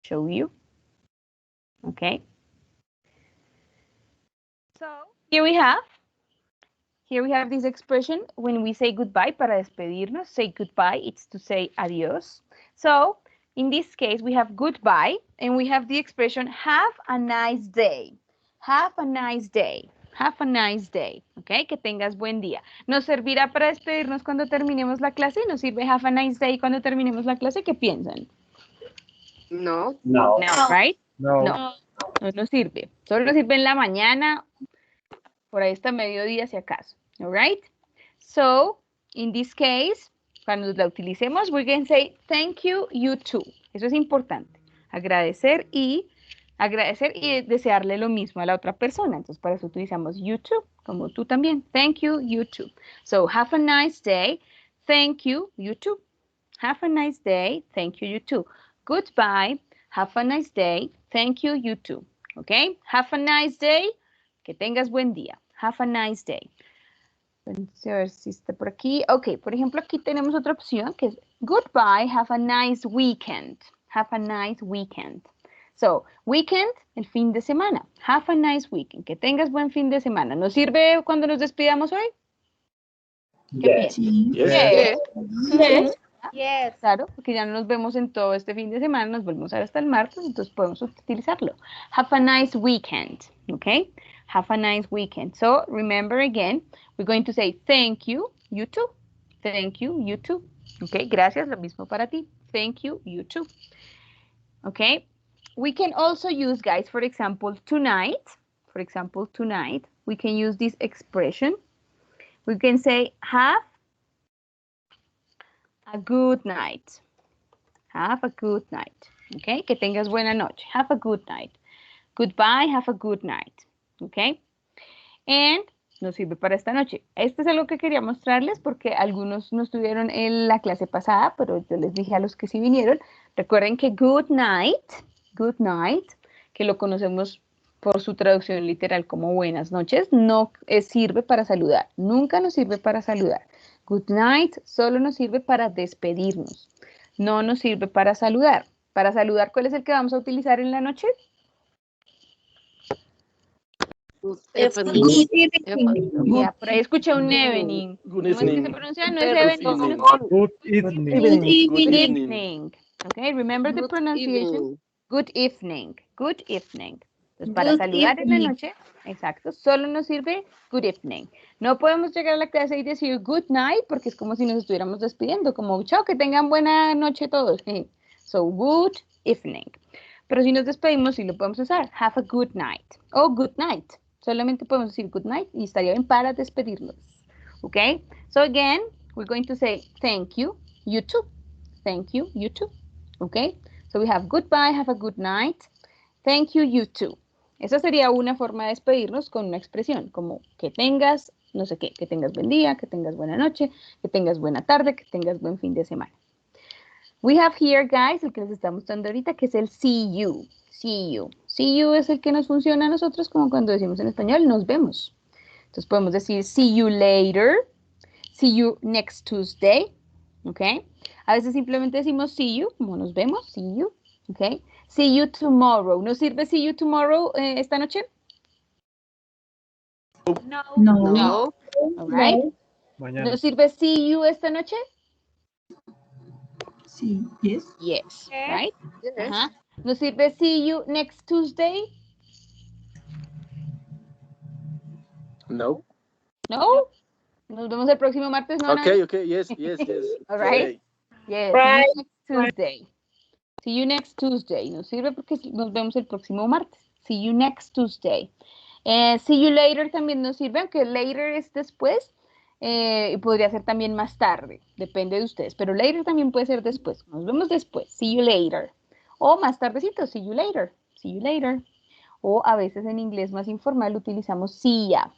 show you. Okay. So here we have this expression when we say goodbye, para despedirnos, say goodbye, it's to say adios. So in this case, we have goodbye and we have the expression have a nice day. Have a nice day. Have a nice day. Ok, que tengas buen día. ¿Nos servirá para despedirnos cuando terminemos la clase? ¿Nos sirve have a nice day cuando terminemos la clase? ¿Qué piensan? No. No, right? No. No nos sirve. Solo nos sirve en la mañana, por ahí hasta mediodía si acaso. All right? So, in this case, cuando la utilicemos, we're going to say thank you, you too. Eso es importante. Agradecer y desearle lo mismo a la otra persona. Entonces, para eso utilizamos you too, como tú también. Thank you, you too. So, have a nice day. Thank you, you too. Have a nice day. Thank you, you too. Goodbye. Have a nice day. Thank you, you too. Okay? Have a nice day. Que tengas buen día. Have a nice day. Vamos a ver si está por aquí. Ok, por ejemplo, aquí tenemos otra opción que es goodbye, have a nice weekend. Have a nice weekend. So, weekend, el fin de semana. Have a nice weekend. Que tengas buen fin de semana. ¿Nos sirve cuando nos despidamos hoy? ¿Qué piensas? Yes. Yes. Yes. Claro, porque ya no nos vemos en todo este fin de semana, nos volvemos a ver hasta el martes, entonces podemos utilizarlo. Have a nice weekend, okay? Have a nice weekend. So, remember again, we're going to say thank you, you too. Thank you, you too. Okay, gracias, lo mismo para ti. Thank you, you too. Okay, we can also use, guys, for example, tonight, we can use this expression. We can say have a good night. Have a good night. Okay, que tengas buena noche. Have a good night. Goodbye, have a good night. Okay, and nos sirve para esta noche. Este es algo que quería mostrarles porque algunos no estuvieron en la clase pasada, pero yo les dije a los que sí vinieron, recuerden que good night, que lo conocemos por su traducción literal como buenas noches, no sirve para saludar. Nunca nos sirve para saludar. Good night solo nos sirve para despedirnos. No nos sirve para saludar. Para saludar, ¿cuál es el que vamos a utilizar en la noche? Ya, por ahí escuché un evening. Good ¿Cómo es que se evening. pronuncia? No es evening. Good evening. Good evening. Okay, remember the Good pronunciation. evening. Good evening. Good evening. Entonces, para saludar en la noche, exacto, solo nos sirve good evening. No podemos llegar a la clase y decir good night porque es como si nos estuviéramos despidiendo, como chao, que tengan buena noche todos. So, good evening. Pero si nos despedimos, sí lo podemos usar. Have a good night. O good night. Solamente podemos decir good night y estaría bien para despedirnos. Okay? So again, we're going to say thank you, you too. Thank you, you too. Okay? So we have goodbye, have a good night. Thank you, you too. Esa sería una forma de despedirnos con una expresión como que tengas, no sé qué, que tengas buen día, que tengas buena noche, que tengas buena tarde, que tengas buen fin de semana. We have here, guys, el que les estamos mostrando ahorita, que es el see you. See you. See you es el que nos funciona a nosotros como cuando decimos en español, nos vemos. Entonces podemos decir see you later, see you next Tuesday, ¿ok? A veces simplemente decimos see you, como nos vemos, see you, ¿ok? See you tomorrow. ¿Nos sirve see you tomorrow esta noche? No. All right. Mañana. ¿Nos sirve see you esta noche? Sí, yes. Yes, right? Yes. Ajá. ¿Nos sirve see you next Tuesday? No. No. Nos vemos el próximo martes, ¿no? Okay, okay, yes. All right. Okay. Yes, Right. see you next Tuesday. See you next Tuesday. Nos sirve porque nos vemos el próximo martes. See you next Tuesday. See you later también nos sirve, aunque later es después. Y podría ser también más tarde, depende de ustedes. Pero later también puede ser después. Nos vemos después. See you later. O más tardecito, see you later. See you later. O a veces en inglés más informal utilizamos see ya.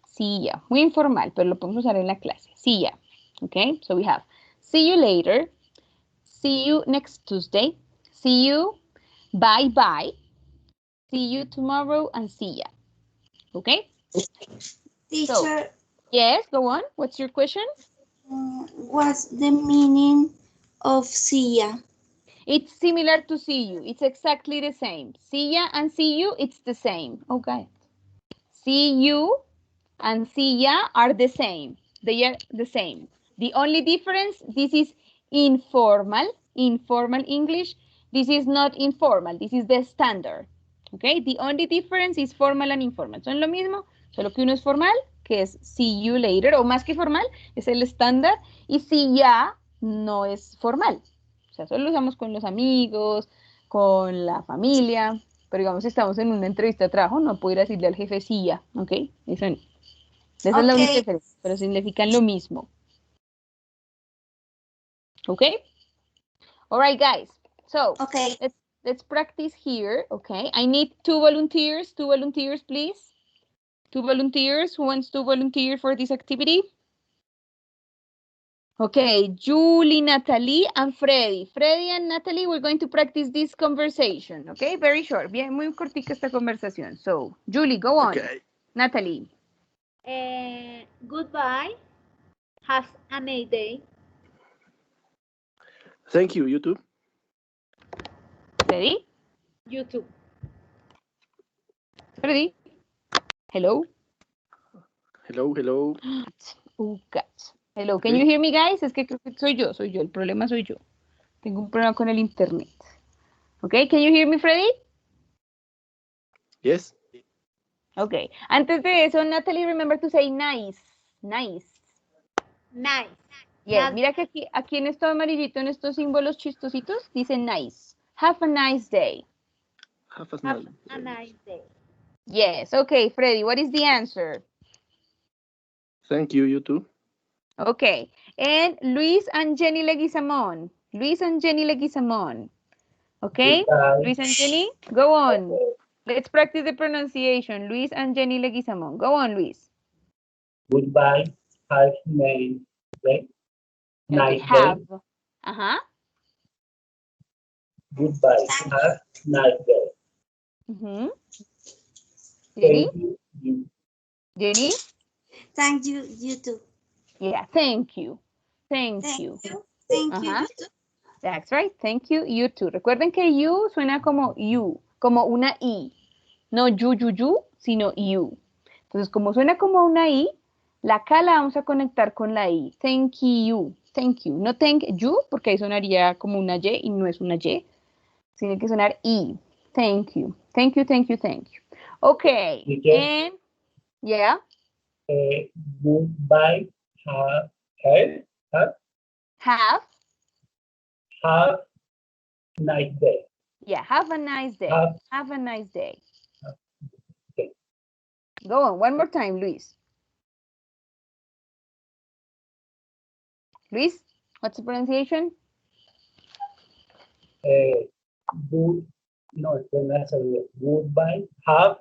See ya. Muy informal, pero lo podemos usar en la clase. See ya. Okay, so we have see you later. See you next Tuesday. See you. Bye bye. See you tomorrow and see ya. Okay? Teacher, Yes, go on. What's your question? what's the meaning of see ya? It's similar to see you. It's exactly the same. See ya and see you, it's the same. Okay. See you and see ya are the same. They are the same. The only difference, this is informal English. This is not informal. This is the standard. Okay. The only difference is formal and informal. Son lo mismo, solo que uno es formal, que es see you later, o más que formal, es el estándar, y see ya no es formal. O sea, solo lo usamos con los amigos, con la familia, pero digamos si estamos en una entrevista de trabajo, no puedo ir a decirle al jefe sí ya, ¿ok? Eso no. Esa es la única diferencia, pero significan lo mismo. ¿Ok? All right, guys. So, let's practice here, okay? I need two volunteers, please. Two volunteers, who wants to volunteer for this activity? Okay, Julie, Natalie, and Freddy. Freddy and Natalie, we're going to practice this conversation, okay? Very short, bien, muy cortica esta conversación. So, Julie, go on. Okay. Natalie. Goodbye. Have a nice day. Thank you, you too. Freddy? You too. Freddy? Hello? Hello, hello. Oh, cats. Hello, can you hear me, guys? Es que creo que soy yo, el problema soy yo. Tengo un problema con el internet. Okay, can you hear me, Freddy? Yes. Okay. Antes de eso, Natalie, remember to say nice. Nice. Nice. Yes, mira que aquí en esto amarillito, en estos símbolos chistositos, dice nice. Have a nice day. Have a Have nice a nice day. Yes, okay, Freddy, what is the answer? Thank you, you too. Okay, and Luis and Jenny Leguizamon. Luis and Jenny Leguizamon. Okay, Goodbye. Luis and Jenny, go on. Let's practice the pronunciation. Luis and Jenny Leguizamon. Go on, Luis. Goodbye. Have a nice day. Okay, Nice have. day. Uh-huh. Goodbye. Have a nice day. Mm-hmm. Jenny? Thank you. Jenny? Thank you, you too. Yeah, thank you. Thank you. Thank you, Ajá. you too. That's right. Thank you, you too. Recuerden que you suena como you, como una I. No you, sino you. Entonces, como suena como una I, la K la vamos a conectar con la I. Thank you. Thank you. No thank you, porque ahí sonaría como una Y y no es una Y. Tiene que sonar I. Thank you. Thank you, thank you, thank you. Okay. And, yeah. Goodbye. Have a nice day. Yeah, have a nice day. Have a nice day. Okay. Go on, one more time, Luis. Luis, what's the pronunciation? Goodbye. Have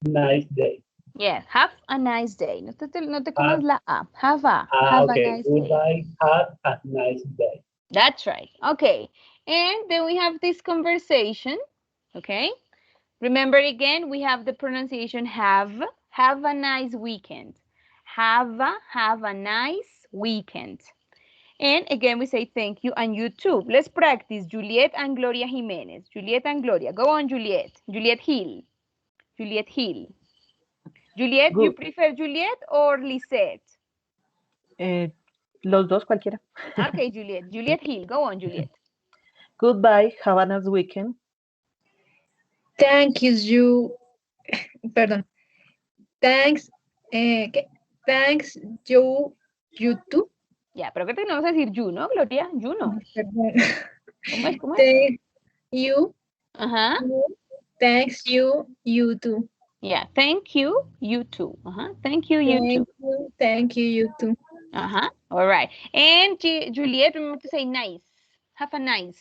a nice day. Yeah, have a nice day. No te comas la A. Have a nice Goodbye. day. Have a nice day. That's right. Okay. And then we have this conversation. Okay. Remember again, we have the pronunciation have a nice weekend. Have a nice weekend. And again, we say thank you and you too. Let's practice Juliet and Gloria Jimenez. Juliet and Gloria. Go on, Juliet. Juliet Hill. Juliet Hill. Juliet, Good. you prefer Juliet or Lisette? Los dos, cualquiera. Okay, Juliet. Juliet Hill. Go on, Juliet. Goodbye. Have a nice weekend. Thank you. Perdón. Thanks. Thanks you too. Ya, pero que tenemos que decir you, ¿no, Gloria? You no. Perdón. ¿Cómo es? ¿Cómo es? Thank you. Ajá. Thanks you too. Yeah, thank you, you too. Thank you, you too. Thank you, you too. All right. And Juliet, remember to say nice. Have a nice.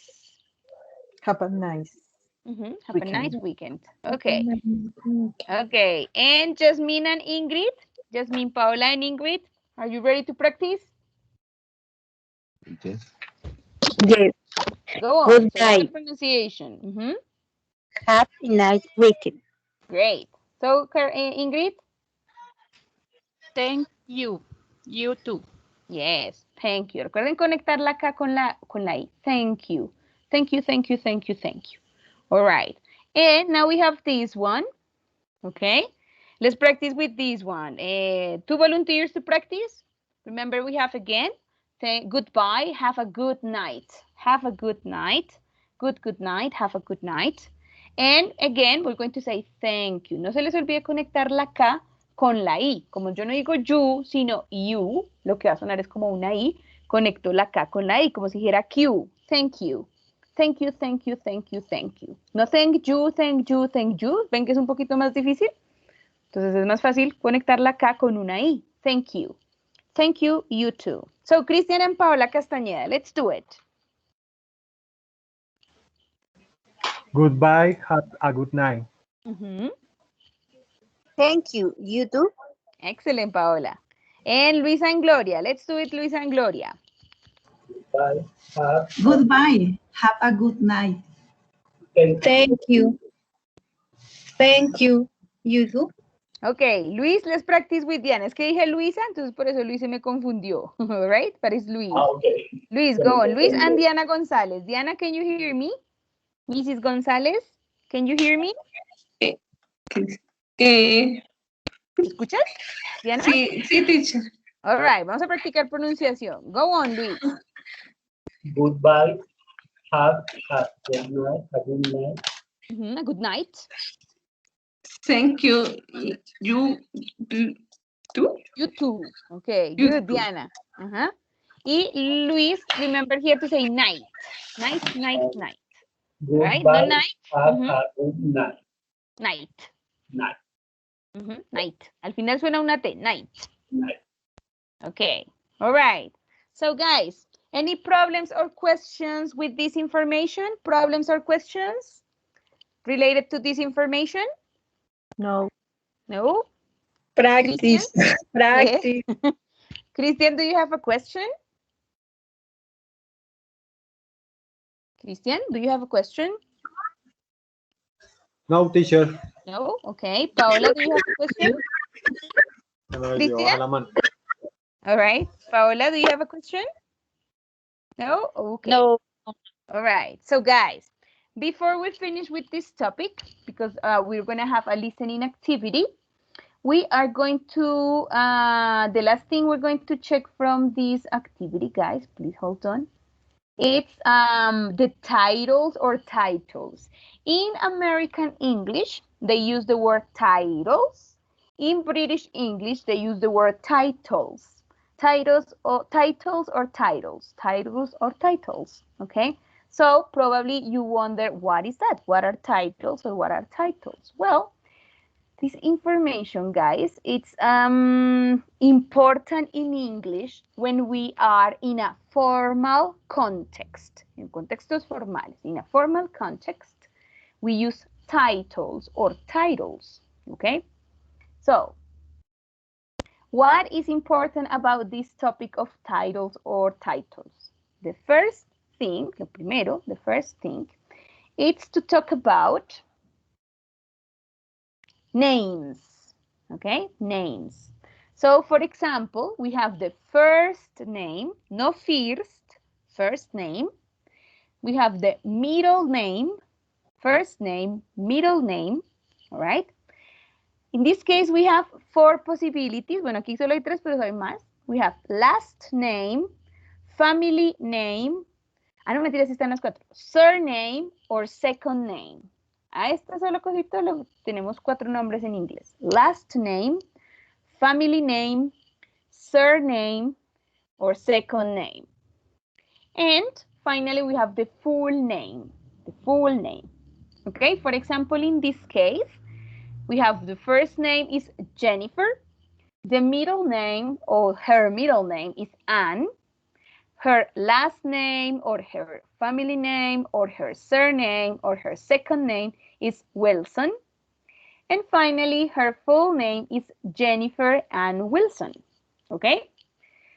Have a nice Have weekend. a nice weekend. Okay. Okay. And Jasmine and Ingrid. Jasmine, Paola, and Ingrid. Are you ready to practice? Yes. Yes. Go on. Goodbye. So the pronunciation. Have a nice weekend. Great. So, Ingrid? Thank you. You too. Yes, thank you. Recuerden conectar la K con la I. Thank you. Thank you, thank you, thank you, thank you. All right. And now we have this one. Okay. Let's practice with this one. 2 volunteers to practice. Remember, we have again, goodbye, have a good night. Have a good night. Good night, have a good night. And again, we're going to say thank you. No se les olvide conectar la K con la I. Como yo no digo you, sino you, lo que va a sonar es como una I. Conecto la K con la I, como si dijera Q. Thank you. Thank you, thank you, thank you, thank you. No thank you, thank you, thank you. ¿Ven que es un poquito más difícil? Entonces es más fácil conectar la K con una I. Thank you. Thank you, you too. So, Cristian and Paola Castañeda, let's do it. Goodbye, have a good night. Thank you. You too. Excellent, Paola. And Luisa and Gloria, let's do it, Luisa and Gloria. Bye. Goodbye. Have a good night. Thank you. Thank you. You too. Okay, Luis, let's practice with Diana. Es que dije Luisa, entonces por eso Luis se me confundió. All right, but it's Luis. Okay. Luis, go on. Luis and Diana González. Diana, can you hear me? Mrs. González, can you hear me? ¿Escuchas? Diana? Sí, teacher. All right, vamos a practicar pronunciación. Go on, Luis. Goodbye. Have a good night. A good night. A good night. Thank you. You too? You too. Okay, You good, too. Diana. Y Luis, remember here to say night. Night, night, night. Right? No Goodbye. night. Have a good night. Night. Night. Night. Al final suena una T. Night. Night. Okay. All right. So, guys, any problems or questions with this information? Problems or questions related to this information? No. No? Practice. Practice. Christian, do you have a question? Christian, do you have a question? No, teacher. No? Okay. Paola, do you have a question? Cristian? All right. Paola, do you have a question? No? Okay. No. All right. So, guys, before we finish with this topic, because we're going to have a listening activity, we are going to, the last thing we're going to check from this activity, guys, please hold on. It's the titles or titles. In American English, they use the word titles. In British English, they use the word titles. Titles or titles or titles. Titles or titles, okay? So probably you wonder, what is that? What are titles or what are titles? Well, this information, guys, it's important in English when we are in a formal context. En contextos formales, in a formal context, we use titles or titles, okay? So, what is important about this topic of titles or titles? The first thing, lo primero, the first thing, it's to talk about names, okay? Names. So, for example, we have the first name, no first name. We have the middle name, first name, middle name, all right? In this case, we have 4 possibilities. Bueno, aquí solo hay 3, pero hay más. We have last name, family name, no mentiras, están las 4. Surname or second name. A esta solo cosita tenemos 4 nombres en inglés. Last name, family name, surname, or second name. And finally, we have the full name. The full name. Okay, for example, in this case, we have the first name is Jennifer. The middle name or her middle name is Anne. Her last name or her family name or her surname or her second name is Wilson. And finally, her full name is Jennifer Ann Wilson. Okay?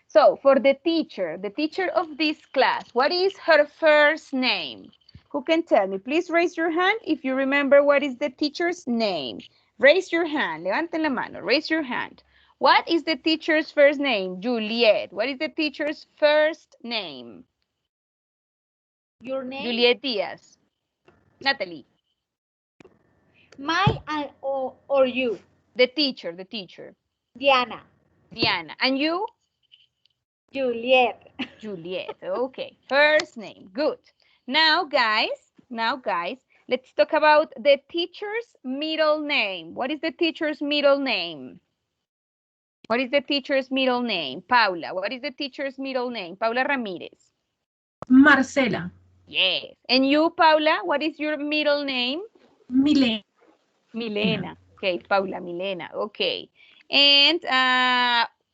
So, for the teacher of this class, what is her first name? Who can tell me? Please raise your hand if you remember what is the teacher's name. Raise your hand. Levanten la mano. Raise your hand. What is the teacher's first name? Juliet. What is the teacher's first name? Your name? Juliet Díaz. Natalie. My or you? The teacher, the teacher. Diana. Diana. And you? Juliet. Juliet. Okay. First name. Good. Now, guys, let's talk about the teacher's middle name. What is the teacher's middle name? What is the teacher's middle name? Paula. What is the teacher's middle name? Paula Ramirez. Marcela. Yes. And you, Paula, what is your middle name? Milena. Milena. Okay, Paula, Milena. Okay. And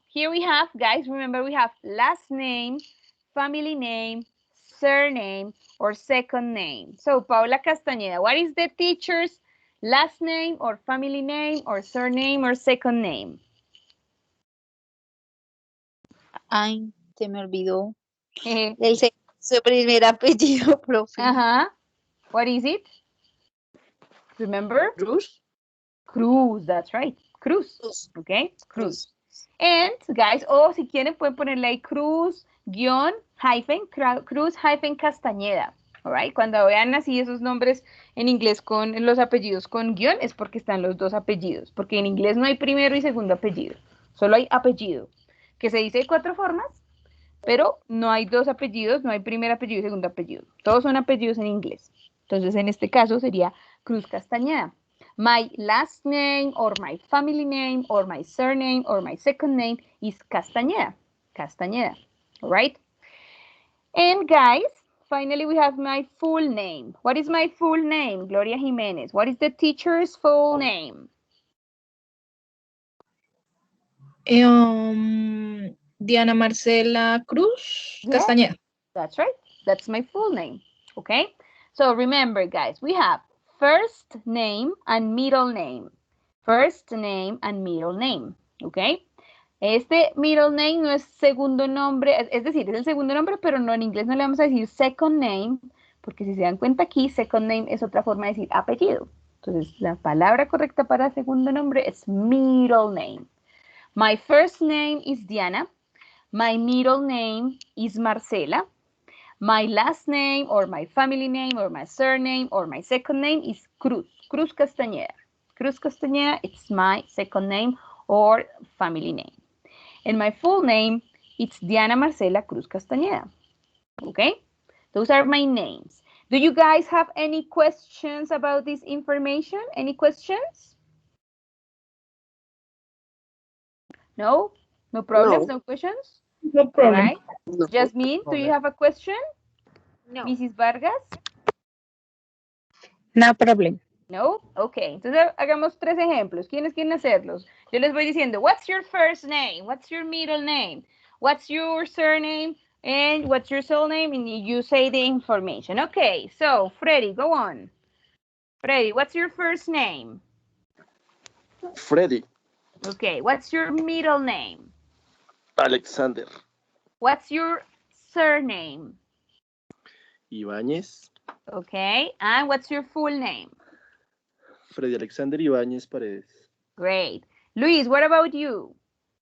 here we have, guys, remember we have last name, family name, surname, or second name. So, Paula Castañeda, what is the teacher's last name, or family name, or surname, or second name? Ay, se me olvidó. Eh, Su primer apellido, profe. What is it? Remember? Cruz. Cruz, that's right. Cruz. Okay, Cruz. And, guys, si quieren pueden ponerle ahí Cruz, guión, hyphen, Cruz, hyphen, Castañeda. All right? Cuando vean así esos nombres en inglés con los apellidos con guión, es porque están los dos apellidos. Porque en inglés no hay primero y segundo apellido. Solo hay apellido, que se dice de 4 formas, pero no hay 2 apellidos, no hay primer apellido y segundo apellido. Todos son apellidos en inglés. Entonces, en este caso sería Cruz Castañeda. My last name, or my family name, or my surname, or my second name is Castañeda. Castañeda. All right? And guys, finally we have my full name. What is my full name? Gloria Jimenez. What is the teacher's full name? Diana Marcela Cruz Castañeda. That's right. That's my full name. Okay? So remember, guys, we have first name and middle name. First name and middle name. Okay? Este middle name no es segundo nombre, es decir, es el segundo nombre, pero no, en inglés no le vamos a decir second name, porque si se dan cuenta aquí, second name es otra forma de decir apellido. Entonces, la palabra correcta para segundo nombre es middle name. My first name is Diana. My middle name is Marcela. My last name, or my family name, or my surname, or my second name is Cruz. Cruz Castañeda. Cruz Castañeda, it's my second name or family name. And my full name, it's Diana Marcela Cruz Castañeda. Okay? Those are my names. Do you guys have any questions about this information? Any questions? No? No problems? No questions? No problem. All right. No. Jasmine, do you have a question? No. Mrs. Vargas? No problem. No? Ok, entonces hagamos 3 ejemplos. ¿Quiénes quieren hacerlos? Yo les voy diciendo, what's your first name? What's your middle name? What's your surname? And what's your surname? And you say the information. Okay, so Freddy, go on. Freddy, what's your first name? Freddy. Okay, what's your middle name? Alexander. What's your surname? Ibáñez. Okay, and what's your full name? Freddy Alexander Ibáñez Paredes. Great. Luis, what about you?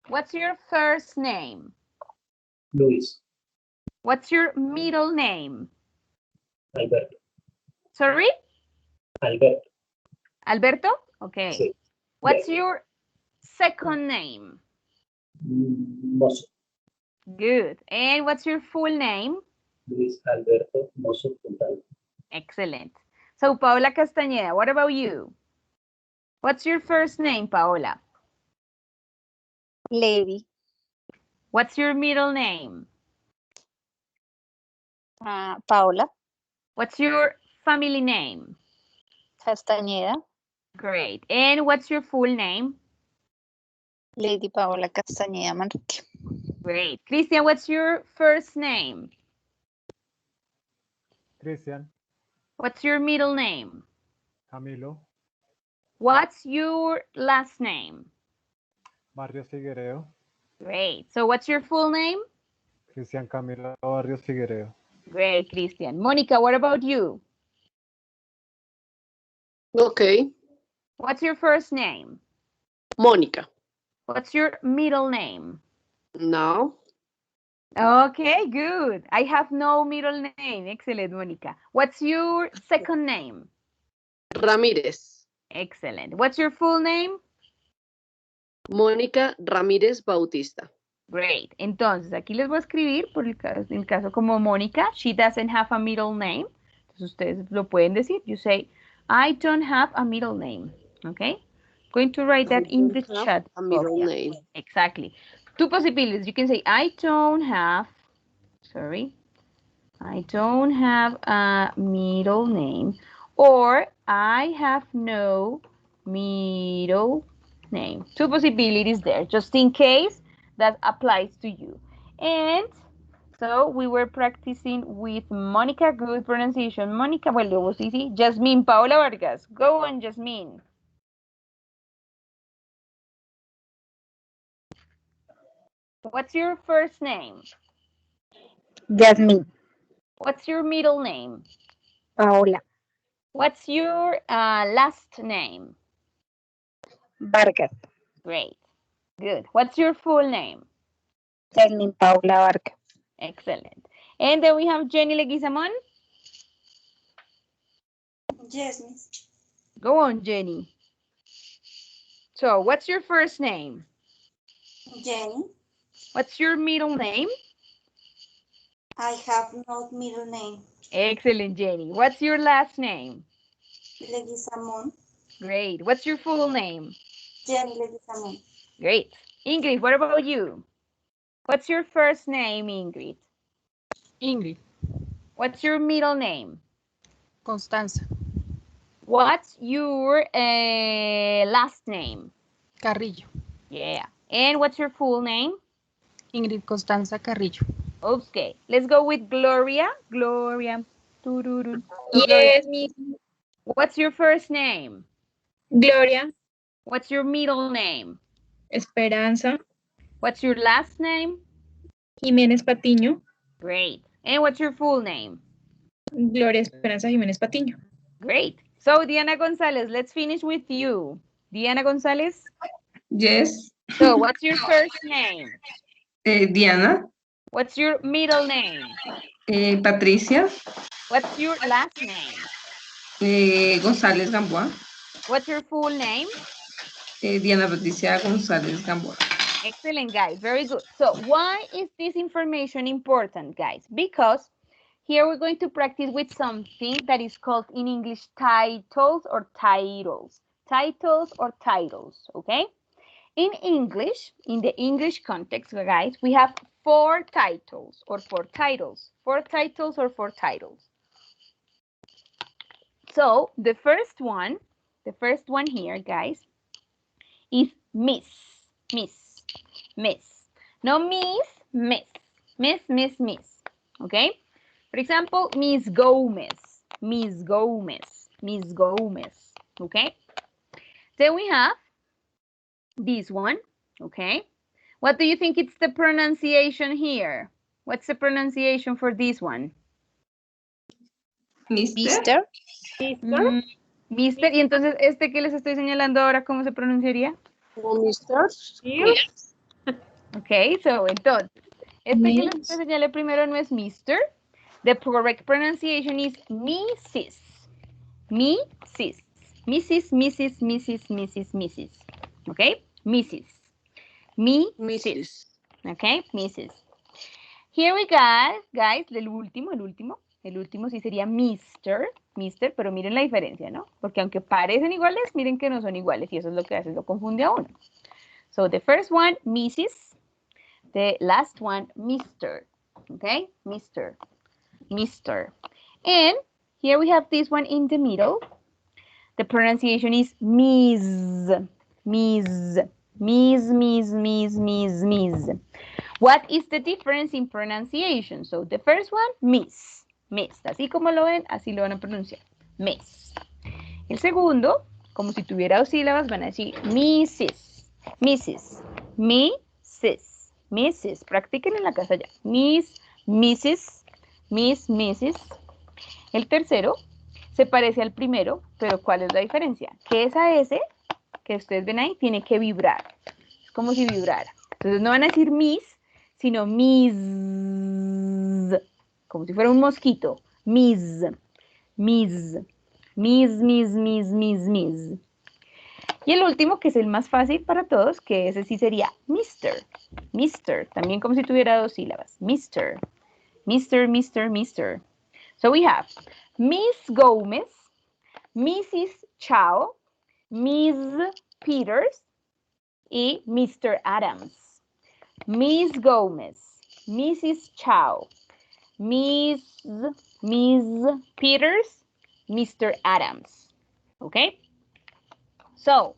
What's your first name? Luis. What's your middle name? Alberto. Sorry? Alberto. Alberto? Okay. Sí. What's your second name? Mozo. Good. And what's your full name? Luis Alberto Mozo Fontana. Excellent. So, Paola Castañeda, what about you? What's your first name, Paola? Lady. What's your middle name? Paola What's your family name? Castañeda. Great. And what's your full name? Lady Paola Castañeda Manrique. Great. Christian, what's your first name? Cristian, What's your middle name? Camilo, What's your last name? Barrios Figuereo, Great. So what's your full name? Cristian Camilo Barrios Figuereo. Great, Christian. Monica, what about you? Okay, What's your first name? Mónica. What's your middle name? No, Okay, good. I have no middle name. Excellent, Mónica. What's your second name? Ramírez. Excellent. What's your full name? Mónica Ramírez Bautista. Great. Entonces, aquí les voy a escribir, por el caso como Mónica, she doesn't have a middle name. Entonces, ustedes lo pueden decir. You say, I don't have a middle name. Okay? Going to write that in the chat. A middle box. name. Exactly. Two possibilities. You can say, I don't have a middle name, or I have no middle name. Two possibilities there, just in case that applies to you. And so we were practicing with Monica, good pronunciation. Monica, well, it was easy. Jasmine Paola Vargas. Go on, Jasmine. What's your first name? Jasmine. What's your middle name? Paola. What's your last name? Vargas. Great. Good. What's your full name? Jasmine Paola Vargas. Excellent. And then we have Jenny Leguizamon. Yes, miss. Go on, Jenny. So, what's your first name? Jenny. What's your middle name? I have no middle name. Excellent, Jenny. What's your last name? Leguizamon. Great. What's your full name? Jenny Leguizamon. Great. Ingrid, what about you? What's your first name, Ingrid? Ingrid. What's your middle name? Constanza. What's your last name? Carrillo. Yeah. And what's your full name? Ingrid Constanza Carrillo. Okay. Let's go with Gloria. Gloria. Tururú. Yes, Miss. What's your first name? Gloria. What's your middle name? Esperanza. What's your last name? Jiménez Patiño. Great. And what's your full name? Gloria Esperanza Jiménez Patiño. Great. So, Diana Gonzalez, let's finish with you. Diana Gonzalez? Yes. So, what's your first name? Diana. What's your middle name? Patricia. What's your last name? González Gamboa. What's your full name? Diana Patricia González Gamboa. Excellent, guys. Very good. So, why is this information important, guys? Because here we're going to practice with something that is called in English titles or titles. Titles or titles, okay? In English, in the English context, guys, we have four titles or four titles. Four titles or four titles. So the first one here, guys, is Miss. Miss. Miss. No Miss, Miss. Miss, Miss, Miss. Okay? For example, Miss Gomez. Miss Gomez. Miss Gomez. Okay? Then we have this one. Okay? What do you think it's the pronunciation here? What's the pronunciation for this one? Mister. Mister. Mister. Y entonces, este que les estoy señalando ahora, ¿cómo se pronunciaría? Mister. Yes. Ok, so, entonces, este que les señalé primero no es Mister. The correct pronunciation is Mrs. Mrs. Mrs. Mrs. Mrs. Mrs. Mrs. Ok, Mrs. Mrs. Ok, Mrs. Here we go, guys, el último sí sería Mister, pero miren la diferencia, ¿no? Porque aunque parecen iguales, miren que no son iguales y eso es lo que hace, lo confunde a uno. So the first one, Mrs. The last one, Mr. Okay, Mr. And here we have this one in the middle. The pronunciation is Ms. Ms. Ms. Ms. Ms. Ms. Ms. What is the difference in pronunciation? So the first one, Miss. Miss. Así como lo ven, así lo van a pronunciar. Miss. El segundo, como si tuviera dos sílabas, van a decir Mrs. Mrs. Mrs. Mrs. Practiquen en la casa ya. Miss, Mrs. Miss, Mrs. El tercero se parece al primero, pero ¿cuál es la diferencia? Que esa S que ustedes ven ahí tiene que vibrar. Es como si vibrara. Entonces no van a decir Miss, sino Miss, como si fuera un mosquito. Miss, Miss, Miss, Miss, Miss, Miss, Miss. Y el último, que es el más fácil para todos, que ese sí sería Mr. Mr. También como si tuviera dos sílabas. Mr. Mr. Mr. Mr. So we have Miss Gomez, Mrs. Chow, Miss Peters y Mr. Adams. Miss Gomez, Mrs. Chow, Miss Peters, Mr. Adams. Okay? So,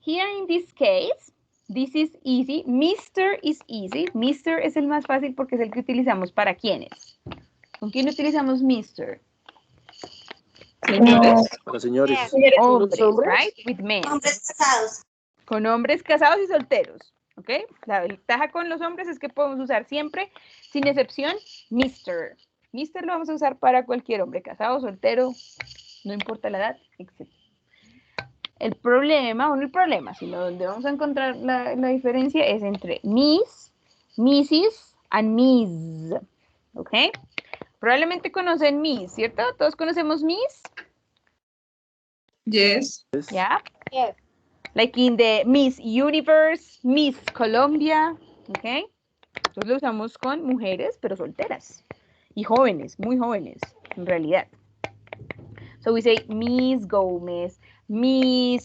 here in this case, this is easy. Mr. is easy. Mr. es el más fácil porque es el que utilizamos para quiénes. ¿Con quién utilizamos Mr? Señores. Para señores. Hombres, hombres? right? With men. Hombres casados. Con hombres casados y solteros. ¿Ok? La ventaja con los hombres es que podemos usar siempre, sin excepción, Mr. Mr. lo vamos a usar para cualquier hombre, casado, soltero, no importa la edad, etc. El problema, o no el problema, sino donde vamos a encontrar la diferencia es entre Miss, Mrs. and Miss. ¿Ok? Probablemente conocen Miss, ¿cierto? ¿Todos conocemos Miss? Yes. ¿Ya? Yes. Like in the Miss Universe, Miss Colombia, ¿ok? Entonces lo usamos con mujeres, pero solteras. Y jóvenes, muy jóvenes, en realidad. So we say Miss Gomez, Miss,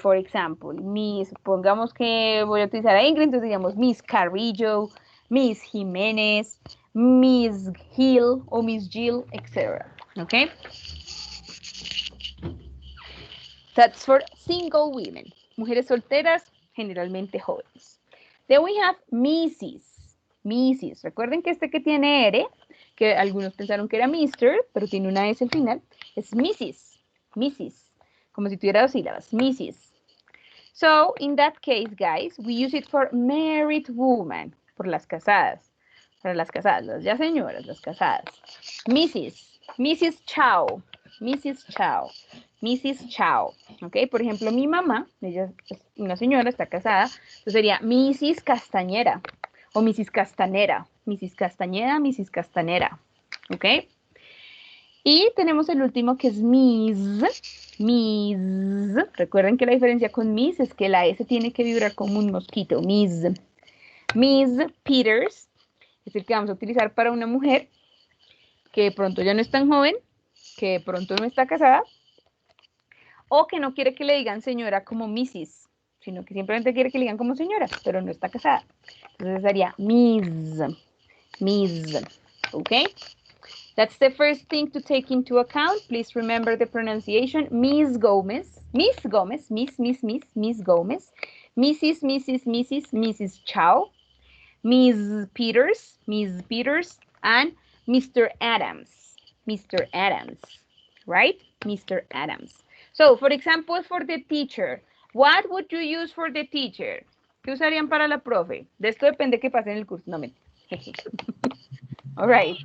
for example, Miss, pongamos que voy a utilizar a Ingrid, entonces digamos Miss Carrillo, Miss Jiménez, Miss Hill o Miss Jill, etc. ¿Ok? That's for single women. Mujeres solteras, generalmente jóvenes. Then we have Mrs. Mrs. Recuerden que este que tiene R, que algunos pensaron que era Mr., pero tiene una S al final, es Mrs. Mrs. Como si tuviera dos sílabas. Mrs. So, in that case, guys, we use it for married women, por las casadas. Para las casadas, las ya señoras, las casadas. Mrs. Mrs. Chow. Mrs. Chow. Mrs. Chow. ¿Ok? Por ejemplo, mi mamá, ella es una señora, está casada, entonces sería Mrs. Castañera o Mrs. Castanera. Mrs. Castañeda, Mrs. Castanera. ¿Ok? Y tenemos el último que es Miss. Miss. Recuerden que la diferencia con Miss es que la S tiene que vibrar como un mosquito. Miss. Miss Peters es el que vamos a utilizar para una mujer que de pronto ya no es tan joven, que de pronto no está casada, o que no quiere que le digan señora como Mrs., sino que simplemente quiere que le digan como señora, pero no está casada. Entonces sería Miss. Miss. ¿Ok? That's the first thing to take into account. Please remember the pronunciation. Miss Gomez. Miss Gomez. Miss Gomez. Mrs., Mrs. Chow. Miss Peters, and Mr. Adams. Mr. Adams. Right? Mr. Adams. So, for example, for the teacher, what would you use for the teacher? ¿Qué usarían para la profe? De esto depende que pase en el curso. No, me. All right.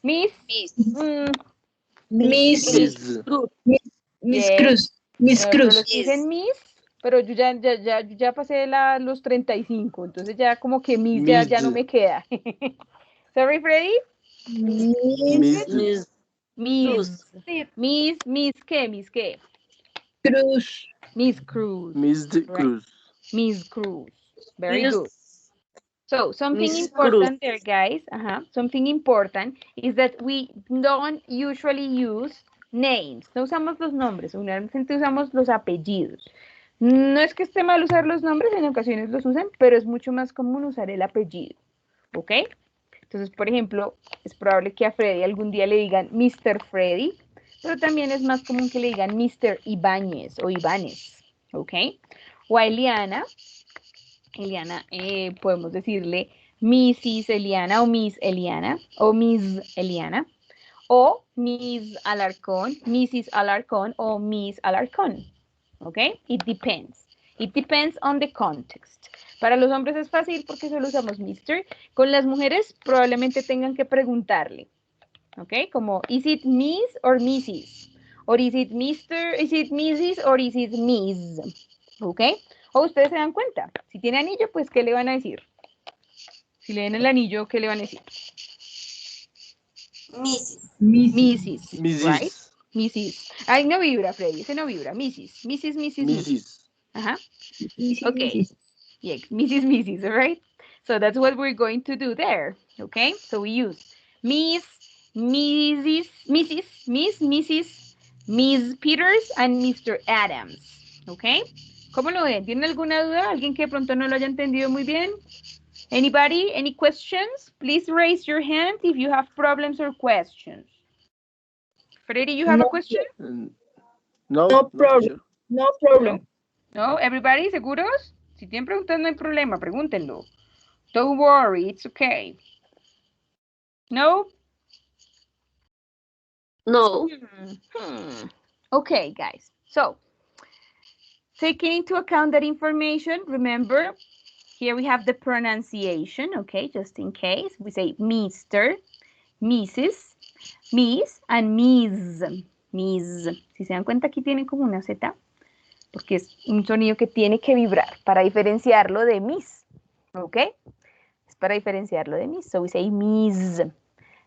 Miss. Miss Cruz. Miss Cruz. Los dicen Miss, pero yo ya pasé los 35, entonces ya como que Miss ya no me queda. Sorry, Freddy. Miss ¿qué? Cruz. Miss Cruz. Cruz. Miss Cruz. Very Miss- good. So, something Miss important there, guys, something important is that we don't usually use names. No usamos los nombres, generalmente usamos los apellidos. No es que esté mal usar los nombres, en ocasiones los usan, pero es mucho más común usar el apellido. ¿Ok? Entonces, por ejemplo, es probable que a Freddy algún día le digan Mr. Freddy, pero también es más común que le digan Mr. Ibáñez o Ibáñez. ¿Ok? O a Eliana, podemos decirle Mrs. Eliana o Miss Eliana o Miss Eliana o Miss Alarcón, Mrs. Alarcón o Miss Alarcón. ¿Ok? It depends. It depends on the context. Para los hombres es fácil porque solo usamos Mr. Con las mujeres probablemente tengan que preguntarle. ¿Ok? Como, is it Miss or Mrs.? Or is it Mr., is it Mrs. or is it Miss? ¿Ok? O ustedes se dan cuenta. Si tiene anillo, pues, ¿qué le van a decir? Si le den el anillo, ¿qué le van a decir? Mrs. Mrs. Right? Mrs. Mrs. Ay, no vibra, Freddy. Ese no vibra. Mrs. Mrs. Ajá. Mrs. Okay. Mrs. Yeah, Mrs. All right? So that's what we're going to do there. Okay? So we use Miss, Miss Peters, and Mr. Adams. Okay? ¿Cómo lo ven? ¿Tienen alguna duda? ¿Alguien que de pronto no lo haya entendido muy bien? Anybody? Any questions? Please raise your hand if you have problems or questions. Freddy, you have a question? No, No problem. teacher. No problem. No, everybody, ¿seguros? Si tienen preguntas, no hay problema, pregúntenlo. Don't worry, it's okay. No? No. Okay, guys. So, taking into account that information, remember, here we have the pronunciation, okay, just in case. We say Mr., Mrs., Miss, and Ms. Miss. Si se dan cuenta, aquí tienen como una Z, porque es un sonido que tiene que vibrar para diferenciarlo de Miss, ¿ok? Es para diferenciarlo de Miss. So we say Miss,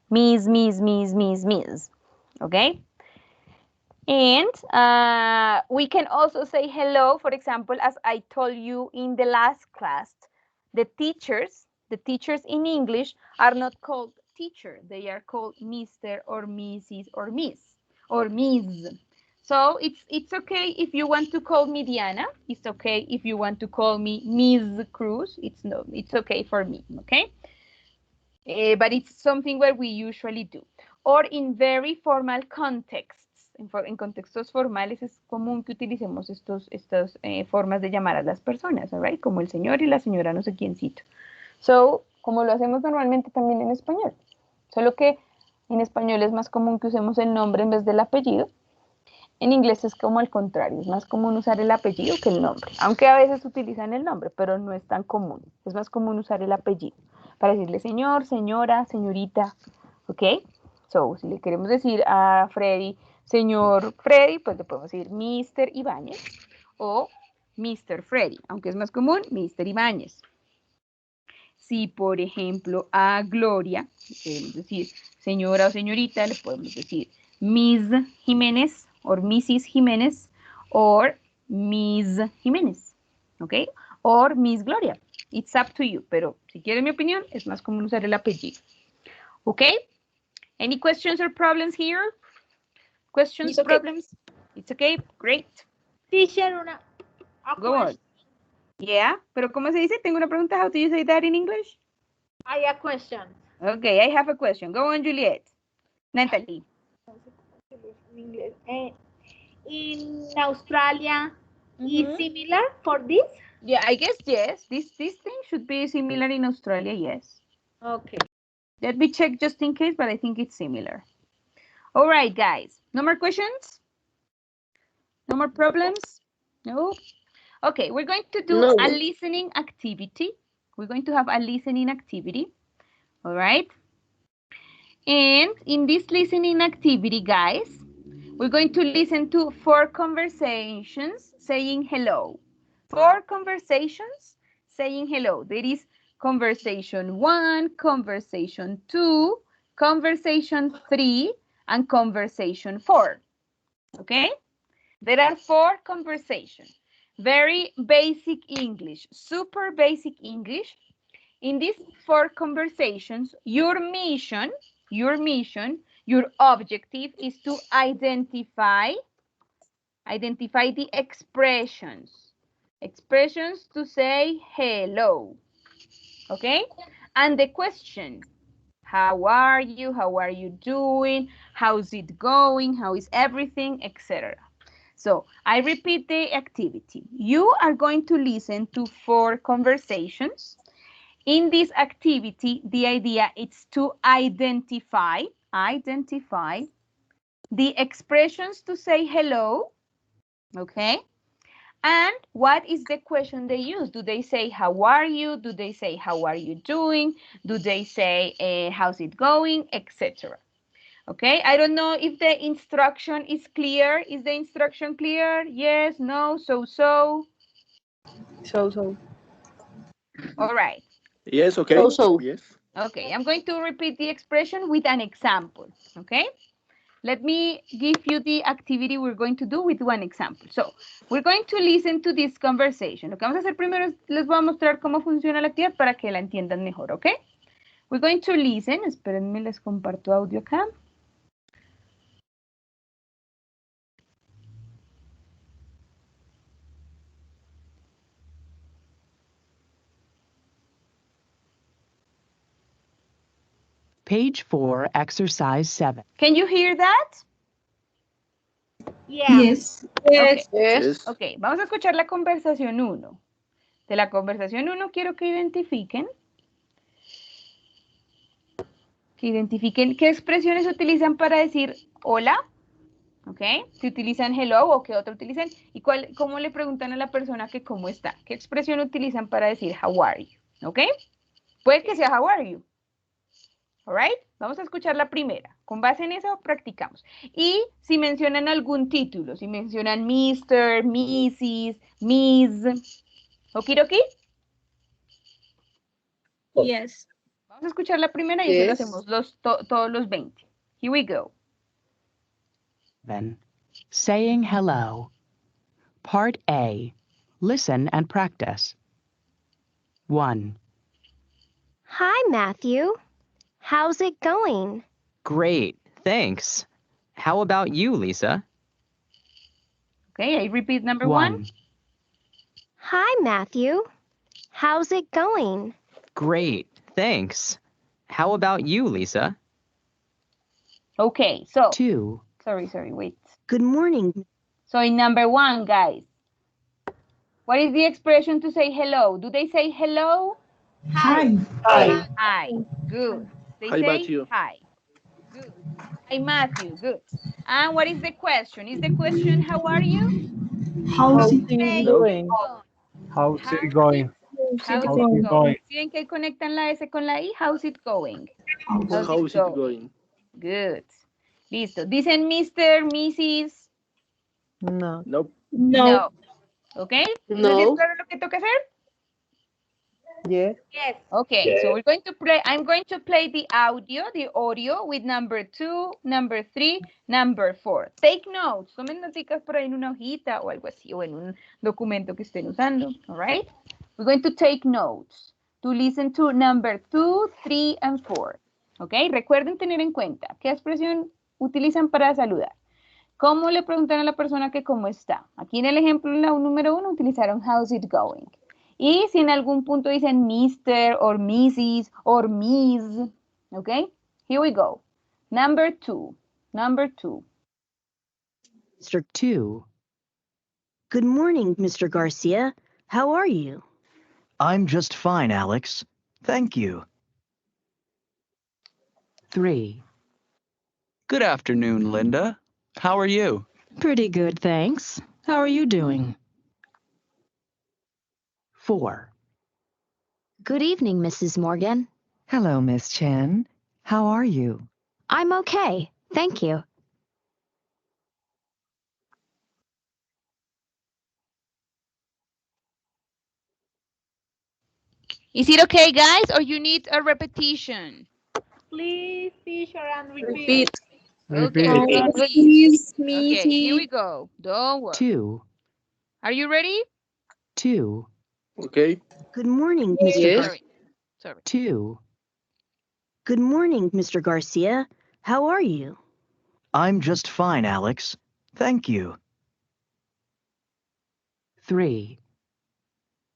Miss, ¿ok? And we can also say hello, for example, as I told you in the last class, the teachers in English are not called teacher, they are called Mr. or Mrs. or Miss or Ms. So it's okay if you want to call me Diana. It's okay if you want to call me Ms. Cruz. It's okay for me, okay? But it's something where we usually do. Or in very formal contexts. En contextos formales es común que utilicemos estas formas de llamar a las personas, right? Como el señor y la señora no sé quiéncito. So, como lo hacemos normalmente también en español. Solo que en español es más común que usemos el nombre en vez del apellido. En inglés es como al contrario, es más común usar el apellido que el nombre. Aunque a veces utilizan el nombre, pero no es tan común. Es más común usar el apellido para decirle señor, señora, señorita, ¿ok? So, si le queremos decir a Freddy, señor Freddy, pues le podemos decir Mr. Ibáñez o Mr. Freddy, aunque es más común Mr. Ibáñez. Si, por ejemplo, a Gloria, le queremos decir señora o señorita, le podemos decir Miss Jiménez o Mrs. Jiménez o Miss Jiménez, ¿ok? O Miss Gloria. It's up to you, pero si quieren mi opinión, es más común usar el apellido. ¿Ok? Any questions or problems here? Questions, It's okay. problems? It's okay, great. Teacher, Go on. Yeah, pero ¿cómo se dice? Tengo una pregunta. How do you say that in English? I have a question. Okay, I have a question. Go on, Juliet. Natalie. In Australia, is similar for this? Yeah, I guess yes. This thing should be similar in Australia, yes. Okay. Let me check just in case, but I think it's similar. All right, guys. No more questions? No more problems? No? Okay, we're going to do a listening activity. We're going to have a listening activity. All right? And in this listening activity, guys, we're going to listen to 4 conversations saying hello. 4 conversations saying hello. There is conversation 1, conversation 2, conversation 3, and conversation 4. Okay? There are 4 conversations. Very basic English, super basic English. In these 4 conversations, your mission, your objective is to identify the expressions. Expressions to say hello. Okay? And the question, how are you? How are you doing? How's it going? How is everything? Etc. So I repeat the activity. You are going to listen to 4 conversations. In this activity, the idea is to identify the expressions to say hello, okay? And what is the question they use? Do they say, how are you? Do they say, how are you doing? Do they say, how's it going? Etc. Okay, I don't know if the instruction is clear. Is the instruction clear? Yes, no, so. So. All right. Yes, okay. So. Yes. Okay, I'm going to repeat the expression with an example, okay? Let me give you the activity we're going to do with one example. So, we're going to listen to this conversation. Lo que vamos a hacer primero es, les voy a mostrar cómo funciona la actividad para que la entiendan mejor, ¿ok? We're going to listen. Espérenme, les comparto audio acá. Page 4, exercise 7. Can you hear that? Yeah. Yes. Okay. Yes. Ok, vamos a escuchar la conversación 1. De la conversación 1 quiero que identifiquen qué expresiones utilizan para decir hola, ¿ok? Si utilizan hello o qué otra utilizan y cómo le preguntan a la persona que cómo está. ¿Qué expresión utilizan para decir how are you? ¿Ok? Puede que sea how are you. All right? Vamos a escuchar la primera. Con base en eso practicamos. Y si mencionan algún título, si mencionan Mr., Mrs., Miss, ¿okidoki? Yes. Vamos a escuchar la primera y eso lo hacemos todos los 20. Here we go. Then, saying hello. Part A. Listen and practice. 1. Hi, Matthew. How's it going? Great, thanks. How about you, Lisa? Okay, I repeat number 1. 1. Hi, Matthew. How's it going? Great, thanks. How about you, Lisa? Okay, so. 2. Sorry, wait. Good morning. So in number 1, guys, what is the expression to say hello? Do they say hello? Hi. Hi. Hi. Good. They Hi, say Matthew. hi. Good. Hi, Matthew. Good. And what is the question? Is the question how are you? How's How's it it going? going? How's it going? How's How's it it going? going? ¿Sí ven que conectan la S con la I? How's it going? How's How is it going? Good. Listo. ¿Dicen Mr., Mrs.? No. Nope. No. ¿Ok? ¿No es claro lo que toca hacer? Yeah. Yes. Okay, Yeah. so I'm going to play the audio with number 2, number 3, number 4. Take notes. Tomen notitas por ahí en una hojita o algo así, o en un documento que estén usando, all right? We're going to take notes to listen to number 2, 3, and 4. Okay, recuerden tener en cuenta qué expresión utilizan para saludar. ¿Cómo le preguntan a la persona que cómo está? Aquí en el ejemplo, la número 1, utilizaron how's it going. Y si en algún punto dicen Mr. or Mrs. or Miss, okay? Here we go. Number 2. Number 2. Mr. 2. Good morning, Mr. Garcia. How are you? I'm just fine, Alex. Thank you. 3. Good afternoon, Linda. How are you? Pretty good, thanks. How are you doing? 4. Good evening, Mrs. Morgan. Hello, Miss Chen. How are you? I'm okay, thank you. Is it okay, guys, or you need a repetition? Please, teacher, and repeat. Okay, Please, okay, here we go. Don't worry. 2. Are you ready? 2. Okay. Good morning, Mr. Garcia. Sorry. 2. Good morning, Mr. Garcia. How are you? I'm just fine, Alex. Thank you. 3.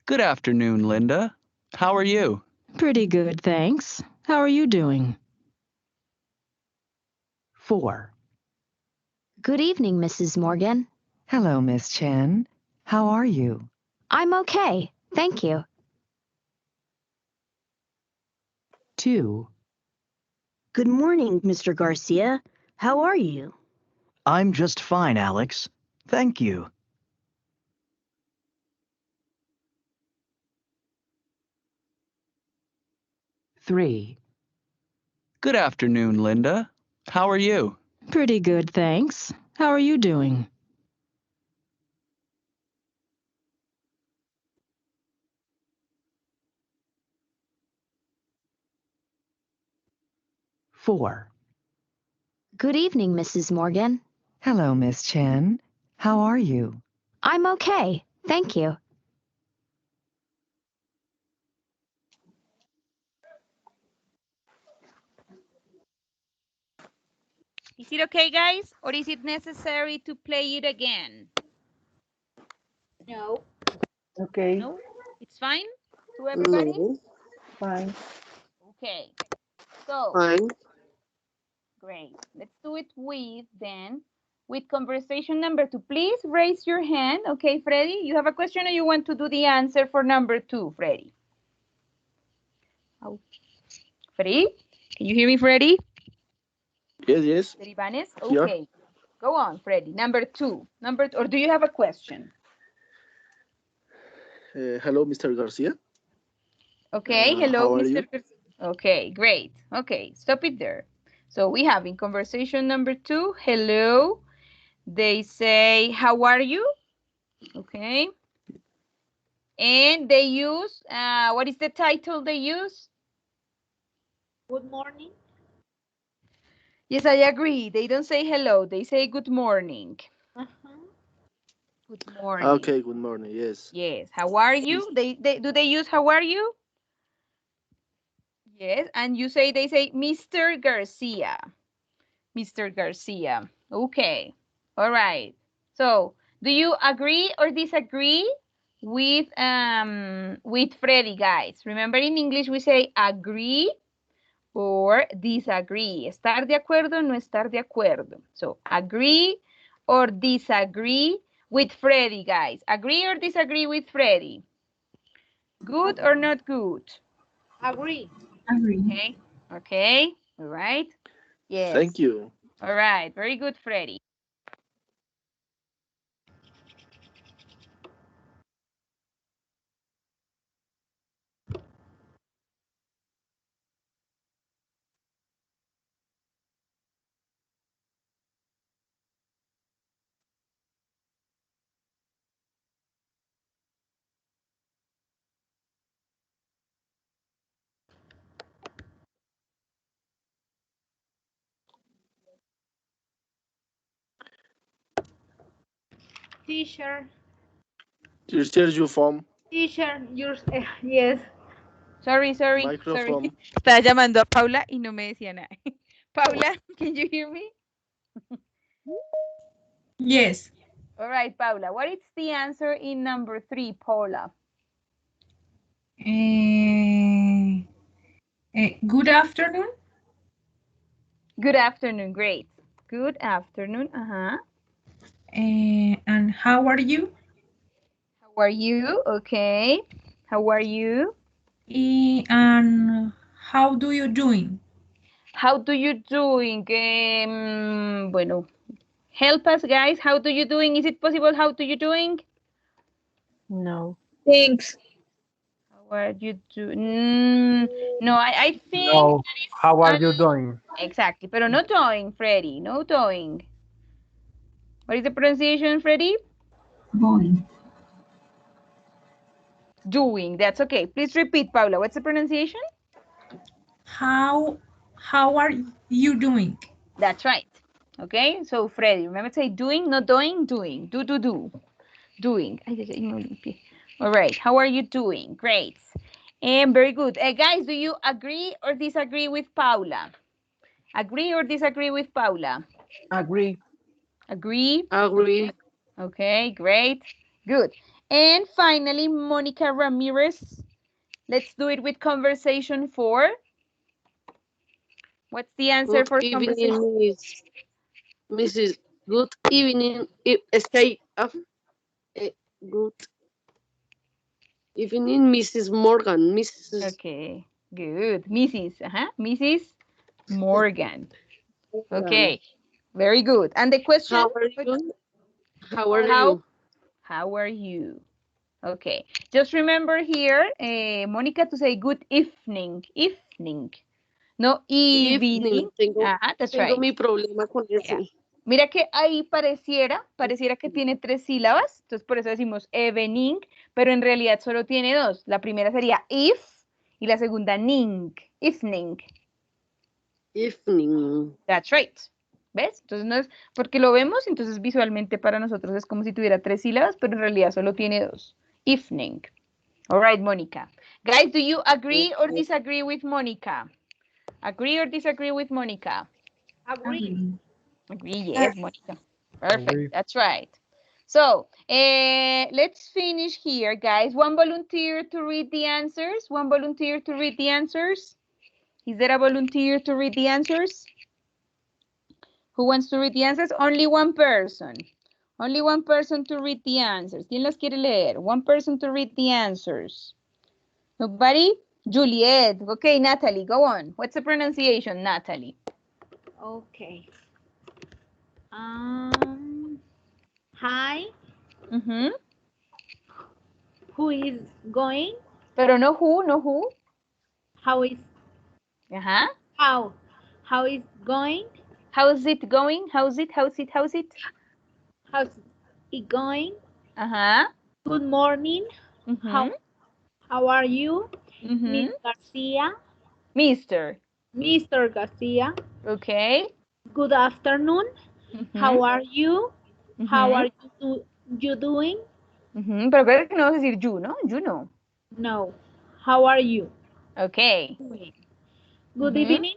Good afternoon, Linda. How are you? Pretty good, thanks. How are you doing? 4. Good evening, Mrs. Morgan. Hello, Miss Chen. How are you? I'm okay, thank you. 2. Good morning, Mr. Garcia. How are you? I'm just fine, Alex. Thank you. 3. Good afternoon, Linda. How are you? Pretty good, thanks. How are you doing? 4. Good evening, Mrs. Morgan. Hello, Miss Chen. How are you? I'm okay, thank you. Is it okay, guys? Or is it necessary to play it again? No. Okay. No? It's fine to everybody? No. Fine. Okay. So, Fine. great. Let's do it with conversation number 2. Please raise your hand. Okay, Freddy, you have a question or you want to do the answer for number 2, Freddy? Oh. Freddy? Can you hear me, Freddy? Yes, yes. Freddy Banes? Here. Okay. Go on, Freddy. Number 2. Or do you have a question? Hello, Mr. Garcia. Okay, hello, How are Mr. you? Okay, great. Okay, stop it there. So we have in conversation number 2, hello. They say, how are you? Okay. And they use, what is the title they use? Good morning. Yes, I agree. They don't say hello. They say good morning. Good morning. Okay, good morning. Yes. Yes. How are you? Do they use how are you? Yes. And they say Mr. Garcia. Mr. Garcia. Okay. All right. So, do you agree or disagree with Freddy, guys? Remember in English we say agree or disagree. Estar de acuerdo, no estar de acuerdo. So, agree or disagree with Freddy, guys. Agree or disagree with Freddy? Good or not good? Agree. Agree. Okay. Okay. All right. Yes. Thank you. All right. Very good, Freddy. Teacher. Teacher, your phone. Teacher, yours. Yes. Sorry. Microphone. Estaba llamando a Paula y no me decía nada. Paula, can you hear me? Yes. All right, Paula. What is the answer in number 3, Paula? Good afternoon. Good afternoon. Great. Good afternoon. And how are you? How are you? Okay. How are you? And how do you doing? How do you doing? Bueno, help us, guys. How do you doing? Is it possible? How do you doing? No. Thanks. How are you doing? No, I think No. that is How are you doing? exactly, pero no doing, Freddy. No doing. What is the pronunciation, Freddy? Going. Doing. That's okay. Please repeat, Paula. What's the pronunciation? How are you doing? That's right. Okay, so Freddy, remember to say doing, not doing, doing. Do. Doing. All right, how are you doing? Great. And very good. Guys, do you agree or disagree with Paula? Agree or disagree with Paula? Agree. Agree? Agree. Okay, great. Good. And finally, Monica Ramirez. Let's do it with conversation 4. What's the answer Good for evening, conversation? Mrs. Good evening. Stay up. Good evening, Mrs. Morgan. Mrs. Okay, good. Mrs. Morgan. Okay, very good. And the question? How are you? How are How, you? how are you? Okay, just remember here, Monica, to say good evening. Evening. No evening. That's Tengo right. mi problema con eso. Yeah. Mira que ahí pareciera que tiene 3 sílabas, entonces por eso decimos evening, pero en realidad solo tiene 2. La primera sería if y la segunda ning, evening. Evening. That's right. ¿Ves? Entonces no es, porque lo vemos, entonces visualmente para nosotros es como si tuviera 3 sílabas, pero en realidad solo tiene 2. Evening. All right, Monica. Guys, do you agree or disagree with Monica? Agree or disagree with Monica? Agree. Agree, yes, Monica. Perfect, Agree. that's right. So, let's finish here, guys. One volunteer to read the answers. One volunteer to read the answers. Is there a volunteer to read the answers? Who wants to read the answers? Only one person. Only one person to read the answers. ¿Quién las quiere leer? One person to read the answers. Nobody? Juliet. Okay, Natalie, go on. What's the pronunciation, Natalie? Okay. Hi. Who is going? Pero no who, no who. How is Ajá. how is going? How's it going? How's it? How's it going? Ajá. Good morning. How are you? Miss Garcia. Mr. Garcia. Okay. Good afternoon. How are you? How are you doing? Pero creo que no vas a decir you, ¿no? You no. No. How are you? Okay. Good evening.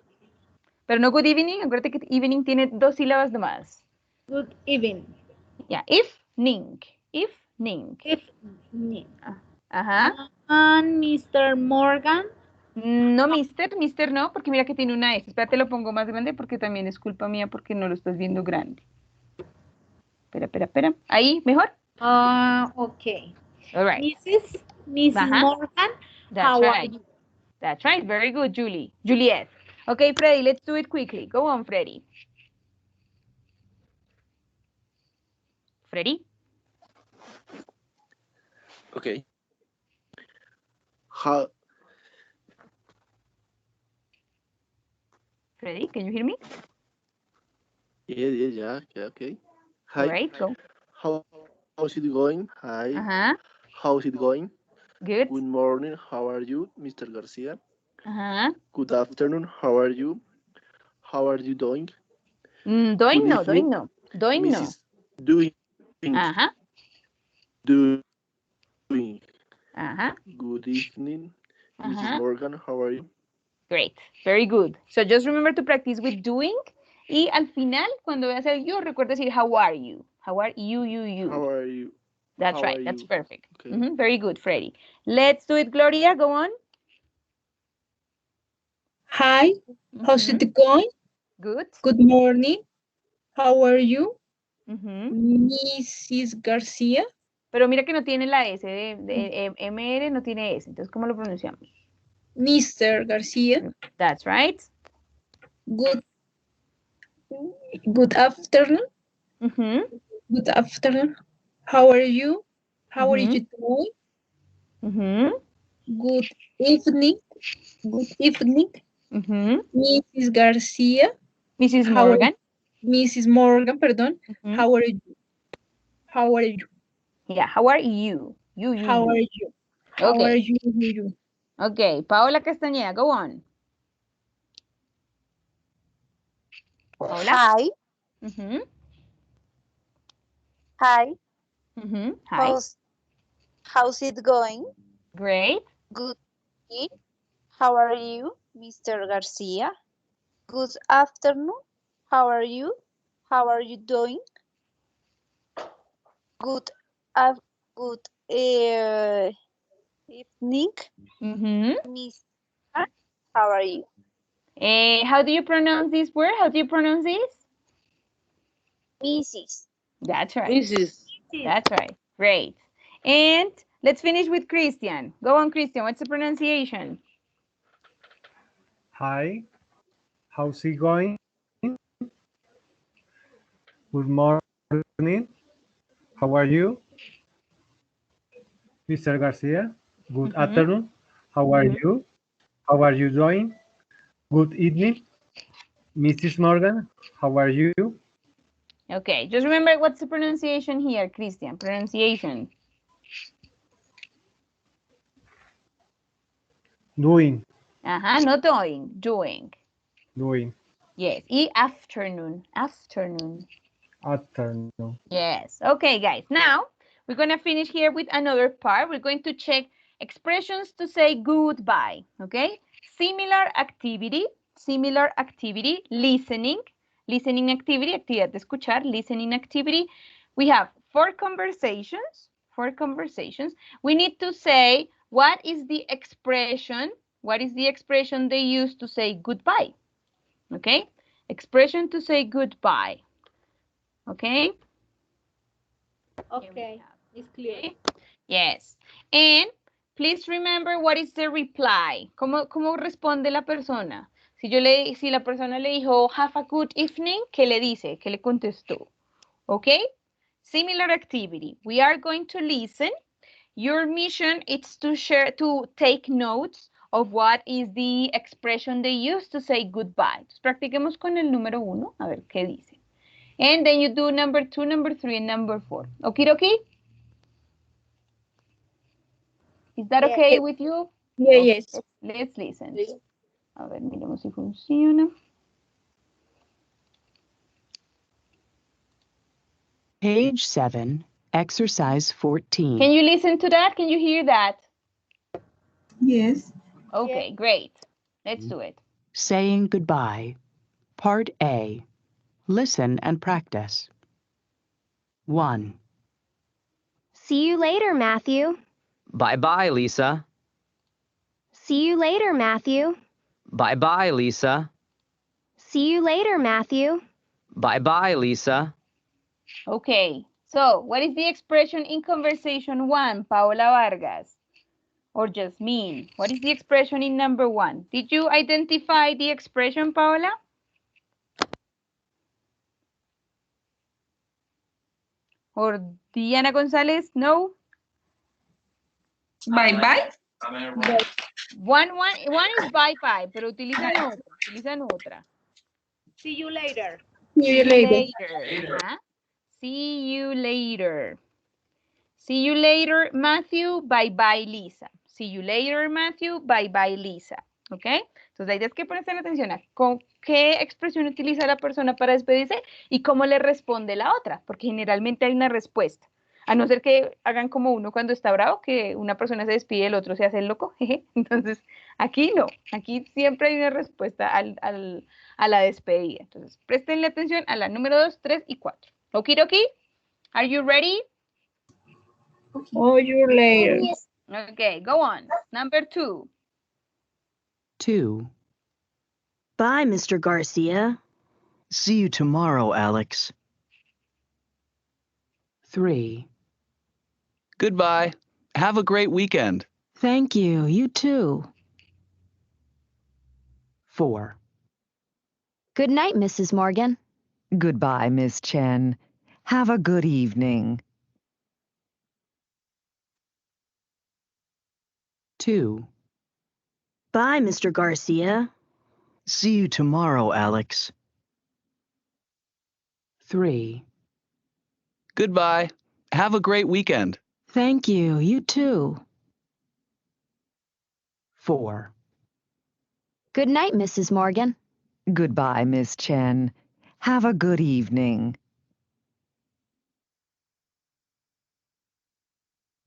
Pero no good evening. Acuérdate que evening tiene 2 sílabas nomás. Good evening. Yeah. Evening. Evening. Evening. Ajá. And Mr. Morgan. No, mister no, porque mira que tiene una S. Espérate, lo pongo más grande porque también es culpa mía porque no lo estás viendo grande. Espera. Ahí, ¿mejor? Okay. All right. Mrs. Morgan, how are you? That's right. Very good, Juliet. Okay, Freddy, let's do it quickly. Go on, Freddy. Freddy? Okay. How? Freddy, can you hear me? Yeah. Okay. Hi. All right, go. How's it going? Hi. How's it going? Good. Good morning. How are you, Mr. Garcia? Good afternoon. How are you? How are you doing? Doing no. Mrs. Doing. Doing. Good evening, Mrs. Morgan. How are you? Great. Very good. So just remember to practice with doing. Y al final, cuando veas el you, recuerda decir how are you. How are you? How are you? That's How right. are That's you? perfect. Okay. Very good, Freddy. Let's do it, Gloria. Go on. Hi, how's it going? Good. Good morning. How are you? Mrs. Garcia. Pero mira que no tiene la S de MR, no tiene S. Entonces, ¿cómo lo pronunciamos? Mr. Garcia. That's right. Good afternoon. Good afternoon. How are you? How are you doing? Good evening. Good evening. Mrs. Garcia. Mrs. Morgan. Mrs. Morgan, perdón. How are you? How are you? Yeah, how are you? How are you? How are you? Okay, Paola Castañeda, go on. Paola? Hi. Hi. Hi. How's it going? Great. Good. How are you, Mr. Garcia? Good afternoon. How are you? How are you doing? Good evening, Miss. How are you? How do you pronounce this word? How do you pronounce this? Mrs. That's right. Mrs. That's right. Great. And let's finish with Christian. Go on, Christian. What's the pronunciation? Hi. How's it going? Good morning. How are you? Mr. Garcia. Good afternoon. How are you? How are you doing? Good evening. Mrs. Morgan. How are you? Okay, just remember what's the pronunciation here, Christian. Pronunciation. Doing. Not doing, doing. Doing. Yes. Y afternoon. Afternoon. Afternoon. Yes. Okay, guys. Now, we're going to finish here with another part. We're going to check expressions to say goodbye. Okay? Similar activity, listening, listening activity, actividad de escuchar, listening activity. We have four conversations. We need to say what is the expression they use to say goodbye. Okay? Expression to say goodbye. Okay? Okay, it's clear. Yes. And please remember what is the reply. ¿Cómo responde la persona? Si la persona le dijo, have a good evening, ¿qué le dice? ¿Qué le contestó? Okay? Similar activity. We are going to listen. Your mission is to take notes of what is the expression they use to say goodbye. Entonces, practiquemos con el número 1, a ver qué dice. And then you do number 2, number 3, and number 4. Okie dokie? Is that okay with you? Yeah, Okay, yes. Let's listen. A ver, miremos si funciona. Page 7, exercise 14. Can you listen to that? Can you hear that? Yes. Okay, great. Let's do it. Saying goodbye. Part A. Listen and practice. 1. See you later, Matthew. Bye-bye, Lisa. See you later, Matthew. Bye-bye, Lisa. See you later, Matthew. Bye-bye, Lisa. Okay, so what is the expression in conversation 1, Paola Vargas? Or Jasmine? What is the expression in number 1? Did you identify the expression, Paola? Or Diana González? No? Bye-bye. One is bye-bye, pero utilizan otra. See you later. See you later. Ajá. See you later. See you later, Matthew. Bye-bye, Lisa. See you later, Matthew. Bye-bye, Lisa. ¿Ok? Entonces, la idea es que presten atención a con qué expresión utiliza la persona para despedirse y cómo le responde la otra, porque generalmente hay una respuesta. A no ser que hagan como uno cuando está bravo, que una persona se despide y el otro se hace el loco. Entonces, aquí no. Aquí siempre hay una respuesta a la despedida. Entonces, prestenle atención a la número 2, 3 y 4. Okidoki? Are you ready? Oh, you later. Okay, go on. Number 2. 2. Bye, Mr. Garcia. See you tomorrow, Alex. 3. Goodbye. Have a great weekend. Thank you. You too. 4. Good night, Mrs. Morgan. Goodbye, Miss Chen. Have a good evening. 2. Bye, Mr. Garcia. See you tomorrow, Alex. 3. Goodbye. Have a great weekend. Thank you. You too. 4. Good night, Mrs. Morgan. Goodbye, Miss Chen. Have a good evening.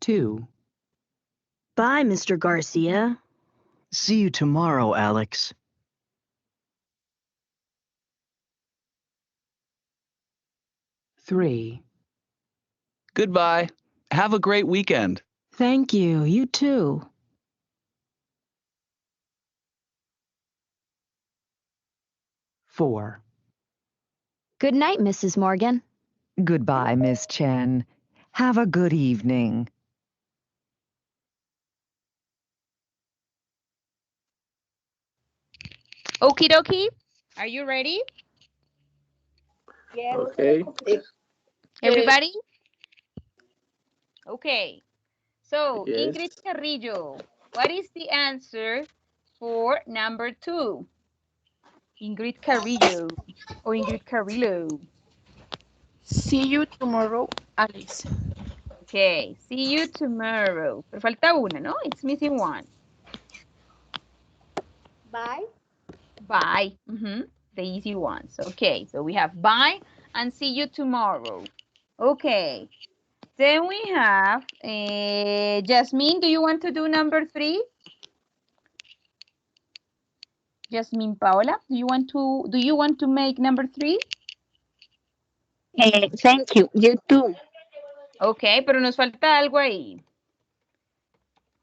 2. Bye, Mr. Garcia. See you tomorrow, Alex. 3. Goodbye. Have a great weekend. Thank you. You too. 4. Good night, Mrs. Morgan. Goodbye, Miss Chen. Have a good evening. 'Okie dokie? Are you ready? Yes. Okay. Everybody? Okay. So, Yes. Ingrid Carrillo, what is the answer for number 2? Ingrid Carrillo or Ingrid Carrillo. See you tomorrow, Alice. Okay, see you tomorrow. Pero falta una, ¿no? It's missing one. Bye. Bye. the easy ones. Okay, so we have bye and see you tomorrow. Okay, then we have Jasmine. Do you want to do number 3? Jasmine Paola, do you want to make number 3? Thank you. You too. Okay, pero nos falta algo ahí.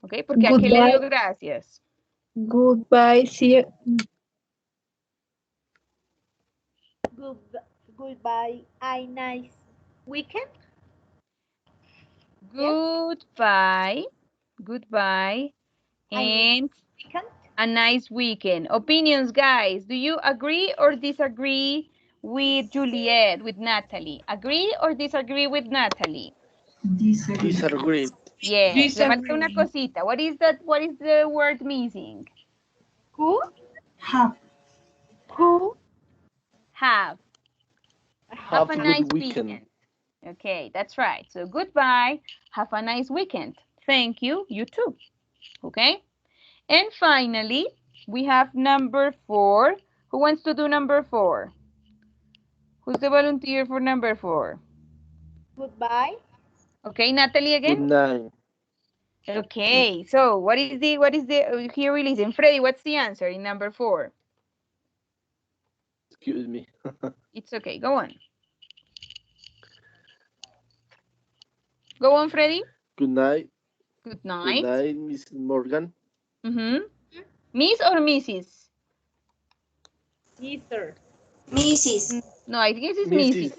Ok, porque aquí le dio gracias. Goodbye. See you. Goodbye. A nice weekend. Goodbye. Goodbye. And a nice weekend. Opinions, guys. Do you agree or disagree with Juliet, with Natalie? Agree or disagree with Natalie? Disagree. Yes. Le falta una cosita. What is the word missing? Who? Have. Who? Have. Have a nice good weekend. Okay, that's right. So goodbye. Have a nice weekend. Thank you. You too. Okay. And finally, we have number 4. Who wants to do number 4? Who's the volunteer for number 4? Goodbye. Okay, Natalie again. Good night. Okay, so what is the here we listen. Freddy, what's the answer in number 4? Excuse me. It's okay, go on. Go on, Freddy. Good night. Good night. Good night, Miss Morgan. Miss or Mrs.? Mr. Mrs. No, I think it's Mrs.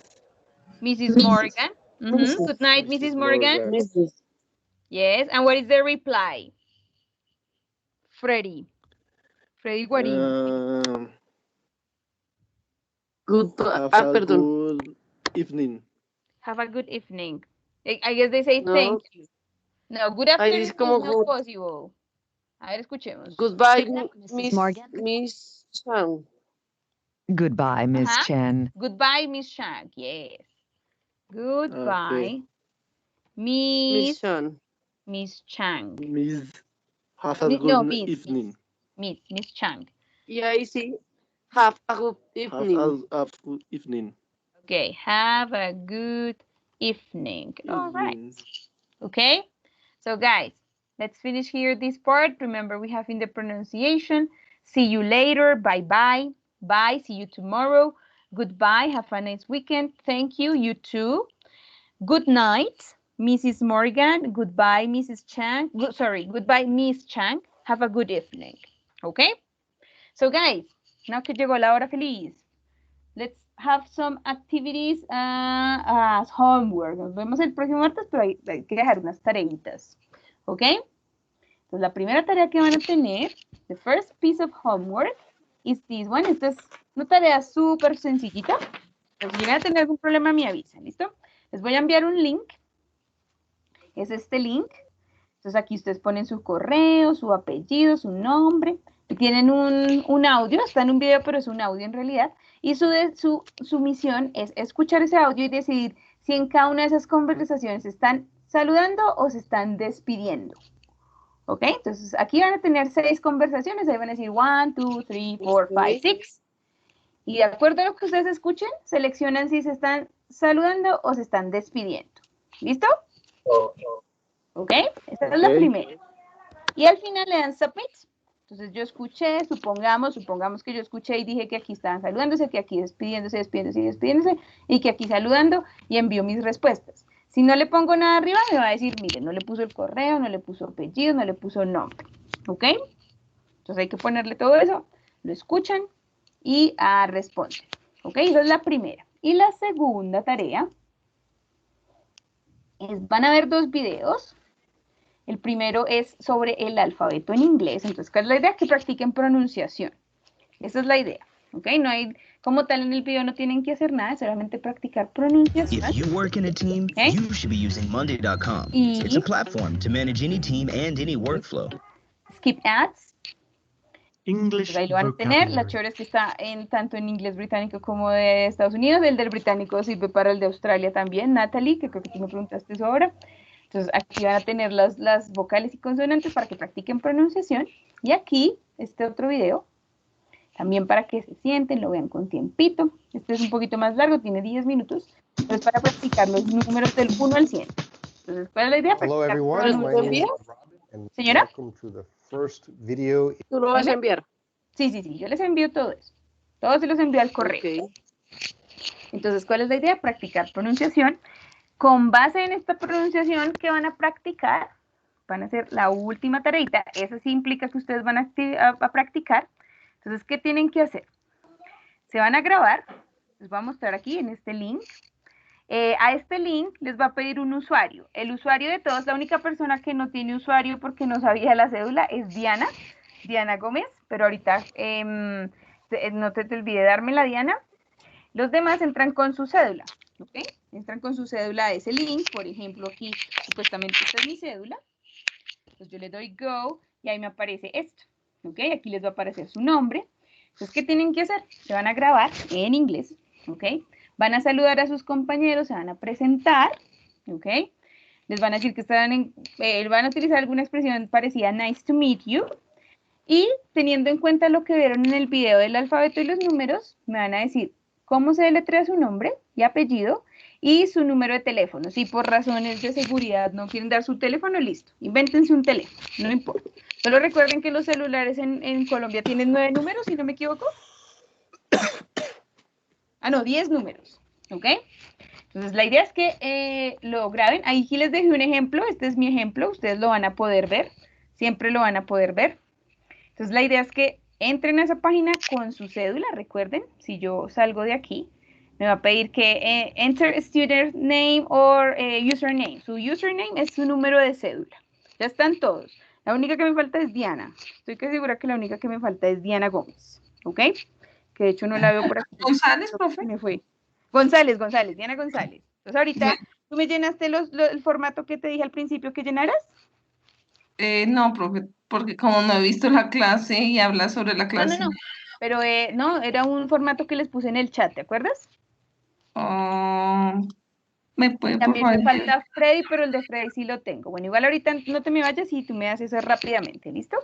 Mrs. Morgan. Good night, Mrs. Morgan. Mrs. Yes, and what is the reply? Freddy Guarín. Good evening. Have a good evening. I guess they say thank you. No, good afternoon is not possible. A ver, escuchemos. Goodbye, Mrs. Morgan. Miss Chang. Goodbye, Miss Chen. Goodbye, Miss Chang. Yes. Goodbye, Miss Chang. Miss Chang. Miss, have a good evening. Miss Chang. Yeah, I see. Have a good evening. Have a good evening. Okay, have a good evening. All right. Okay, so guys, let's finish here this part. Remember, we have in the pronunciation. See you later. Bye-bye. Bye. See you tomorrow. Goodbye. Have a nice weekend. Thank you. You too. Good night, Mrs. Morgan. Goodbye, Mrs. Chang. Goodbye, Miss Chang. Have a good evening. Okay? So guys, now que llegó la hora feliz, let's have some activities as homework. Nos vemos el próximo martes, pero hay que dejar unas tareitas. ¿Ok? Entonces, la primera tarea que van a tener, the first piece of homework, is this one. Esta es una tarea súper sencillita. Pero si llegan a tener algún problema, me avisan. ¿Listo? Les voy a enviar un link. Es este link. Entonces, aquí ustedes ponen su correo, su apellido, su nombre. Y tienen un audio. Está en un video, pero es un audio en realidad. Y su misión es escuchar ese audio y decidir si en cada una de esas conversaciones se están saludando o se están despidiendo. ¿Ok? Entonces, aquí van a tener 6 conversaciones. Ahí van a decir 1, 2, 3, 4, 5, 6. Y de acuerdo a lo que ustedes escuchen, seleccionan si se están saludando o se están despidiendo. ¿Listo? ¿Ok? Esta es la primera. Y al final le dan submit. Entonces yo escuché, supongamos que yo escuché y dije que aquí estaban saludándose, que aquí despidiéndose, y que aquí saludando, y envío mis respuestas. Si no le pongo nada arriba, me va a decir, mire, no le puso el correo, no le puso apellido, no le puso nombre. ¿Ok? Entonces hay que ponerle todo eso, lo escuchan y responden. ¿Ok? Esa es la primera. Y la segunda tarea es, van a ver 2 videos. El primero es sobre el alfabeto en inglés. Entonces, ¿cuál es la idea? Que practiquen pronunciación. Esa es la idea. ¿Ok? No hay, como tal en el video no tienen que hacer nada, solamente practicar pronunciación. If you work in a team, you should be using Monday.com. It's a platform to manage any team and any workflow. Skip ads. English. Entonces, ahí lo van a tener. La chévere es que está tanto en inglés británico como de Estados Unidos. El del británico sirve para el de Australia también. Natalie, que creo que tú me preguntaste eso ahora. Entonces, aquí van a tener las vocales y consonantes para que practiquen pronunciación. Y aquí, este otro video, También para que se sienten, lo vean con tiempito. Este es un poquito más largo, tiene 10 minutos. Entonces, para practicar los números del 1 al 100. Entonces, ¿cuál es la idea? Hello everyone, my name is Robin and Señora. welcome to the first video. ¿Tú lo vas a enviar? Sí, yo les envío todo eso. Todos se los envío al correo. Okay. Entonces, ¿cuál es la idea? Practicar pronunciación. Con base en esta pronunciación que van a practicar, van a hacer la última tareita. Eso sí implica que ustedes van a practicar. Entonces, ¿qué tienen que hacer? Se van a grabar. Les voy a mostrar aquí en este link. A este link les va a pedir un usuario. El usuario de todos, la única persona que no tiene usuario porque no sabía la cédula es Diana Gómez, pero ahorita no te olvide dármela, Diana. Los demás entran con su cédula, ¿ok? Entran con su cédula a ese link, por ejemplo, aquí supuestamente esta es mi cédula. Entonces yo le doy go y ahí me aparece esto, ¿ok? Aquí les va a aparecer su nombre. Entonces, ¿qué tienen que hacer? Se van a grabar en inglés, ¿ok? Van a saludar a sus compañeros, se van a presentar, ¿ok? Les van a decir que van a utilizar alguna expresión parecida a nice to meet you. Y teniendo en cuenta lo que vieron en el video del alfabeto y los números, me van a decir cómo se deletrea su nombre y apellido y su número de teléfono. Si por razones de seguridad no quieren dar su teléfono, listo. Invéntense un teléfono, no importa. Solo recuerden que los celulares en Colombia tienen 9 números, si no me equivoco. 10 números, ¿ok? Entonces, la idea es que lo graben. Ahí sí les dejé un ejemplo. Este es mi ejemplo. Ustedes lo van a poder ver. Siempre lo van a poder ver. Entonces, la idea es que entren a esa página con su cédula. Recuerden, si yo salgo de aquí, me va a pedir que enter student name or username. Su username es su número de cédula. Ya están todos. La única que me falta es Diana. Estoy casi segura que la única que me falta es Diana Gómez. ¿Ok? Que de hecho no la veo por aquí. ¿González, profe? Me fue. González, Diana González. Entonces ahorita, ¿tú me llenaste el formato que te dije al principio que llenaras? No, profe, porque como no he visto la clase y habla sobre la clase. No. Pero no, era un formato que les puse en el chat, ¿te acuerdas? ¿Me puede, por También favor? me falta Freddy, pero el de Freddy sí lo tengo. Bueno, igual ahorita no te me vayas y tú me haces eso rápidamente, ¿listo?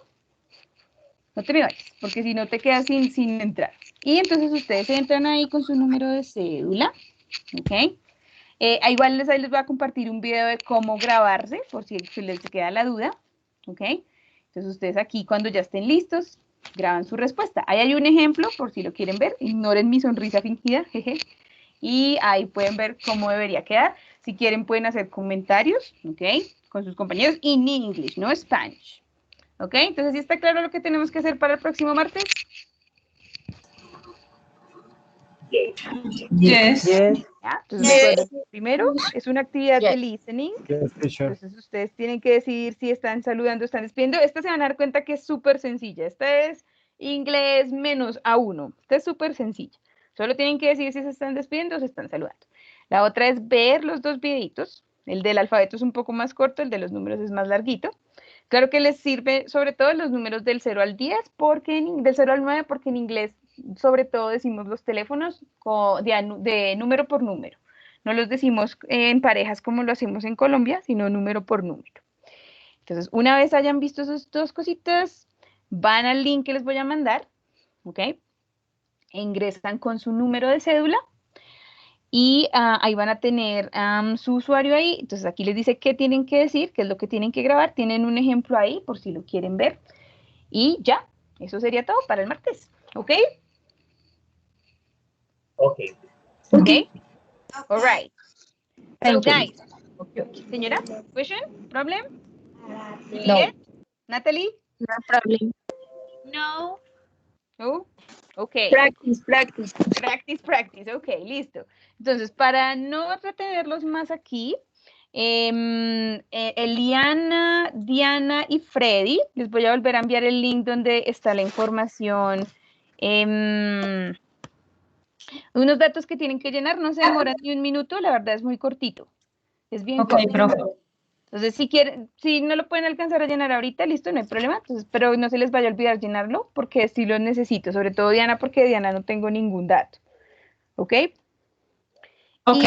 No te me vayas, porque si no te quedas sin entrar. Y entonces ustedes entran ahí con su número de cédula, ¿ok? Igual ahí les voy a compartir un video de cómo grabarse, por si les queda la duda, ¿ok? Entonces ustedes aquí, cuando ya estén listos, graban su respuesta. Ahí hay un ejemplo, por si lo quieren ver. Ignoren mi sonrisa fingida, jeje. Y ahí pueden ver cómo debería quedar. Si quieren, pueden hacer comentarios, ¿ok? Con sus compañeros in English, no Spanish. ¿Ok? Entonces, ¿sí está claro lo que tenemos que hacer para el próximo martes? Yes. ¿Ya? Entonces, primero es una actividad de listening. Yes, teacher. Entonces, ustedes tienen que decidir si están saludando, están despidiendo. Esta se van a dar cuenta que es súper sencilla. Esta es inglés menos A1. Esta es súper sencilla. Solo tienen que decidir si se están despidiendo o se están saludando. La otra es ver los dos videitos. El del alfabeto es un poco más corto, el de los números es más larguito. Claro que les sirve sobre todo los números del 0 al 10, del 0 al 9, porque en inglés sobre todo decimos los teléfonos de número por número. No los decimos en parejas como lo hacemos en Colombia, sino número por número. Entonces, una vez hayan visto esas dos cositas, van al link que les voy a mandar, ¿ok? Ingresan con su número de cédula y ahí van a tener su usuario ahí. Entonces, aquí les dice qué tienen que decir, qué es lo que tienen que grabar. Tienen un ejemplo ahí por si lo quieren ver. Y ya, eso sería todo para el martes, ¿ok? Ok. All right. So, guys, señora, question, problem? No. Natalie? No problem. No. No? Ok. Practice. Ok, listo. Entonces, para no retenerlos más aquí, Eliana, Diana y Freddy, les voy a volver a enviar el link donde está la información. Unos datos que tienen que llenar, no se demoran ni un minuto, la verdad es muy cortito. Es bien corto. Profe. Entonces, si quieren, si no lo pueden alcanzar a llenar ahorita, listo, no hay problema. Entonces, pero no se les vaya a olvidar llenarlo, porque sí lo necesito, sobre todo Diana, porque de Diana no tengo ningún dato. ¿Ok? Ok.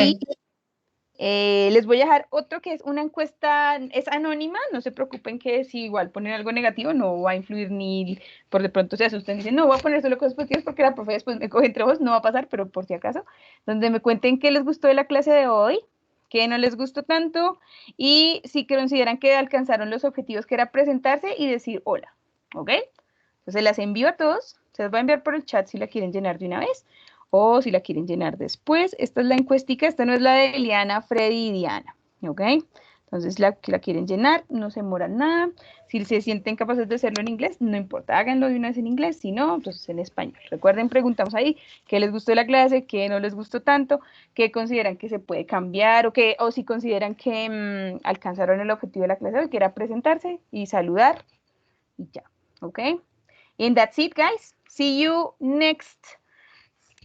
Les voy a dejar otro que es una encuesta, es anónima, no se preocupen que si igual ponen algo negativo no va a influir ni por de pronto se asusten y dicen, no, voy a poner solo cosas positivas porque la profe después me coge entre ojos, no va a pasar, pero por si acaso, donde me cuenten qué les gustó de la clase de hoy, qué no les gustó tanto y si consideran que alcanzaron los objetivos que era presentarse y decir hola, ¿ok? Entonces las envío a todos, se las voy a enviar por el chat si la quieren llenar de una vez o si la quieren llenar después. Esta es la encuestica, esta no es la de Eliana, Freddy y Diana, ¿ok? Entonces la quieren llenar, no se demoran nada. Si se sienten capaces de hacerlo en inglés, no importa, háganlo de una vez en inglés, si no, entonces en español. Recuerden, preguntamos ahí qué les gustó de la clase, qué no les gustó tanto, qué consideran que se puede cambiar o si consideran que alcanzaron el objetivo de la clase hoy, que era presentarse y saludar y ya, ¿ok? And that's it, guys. See you next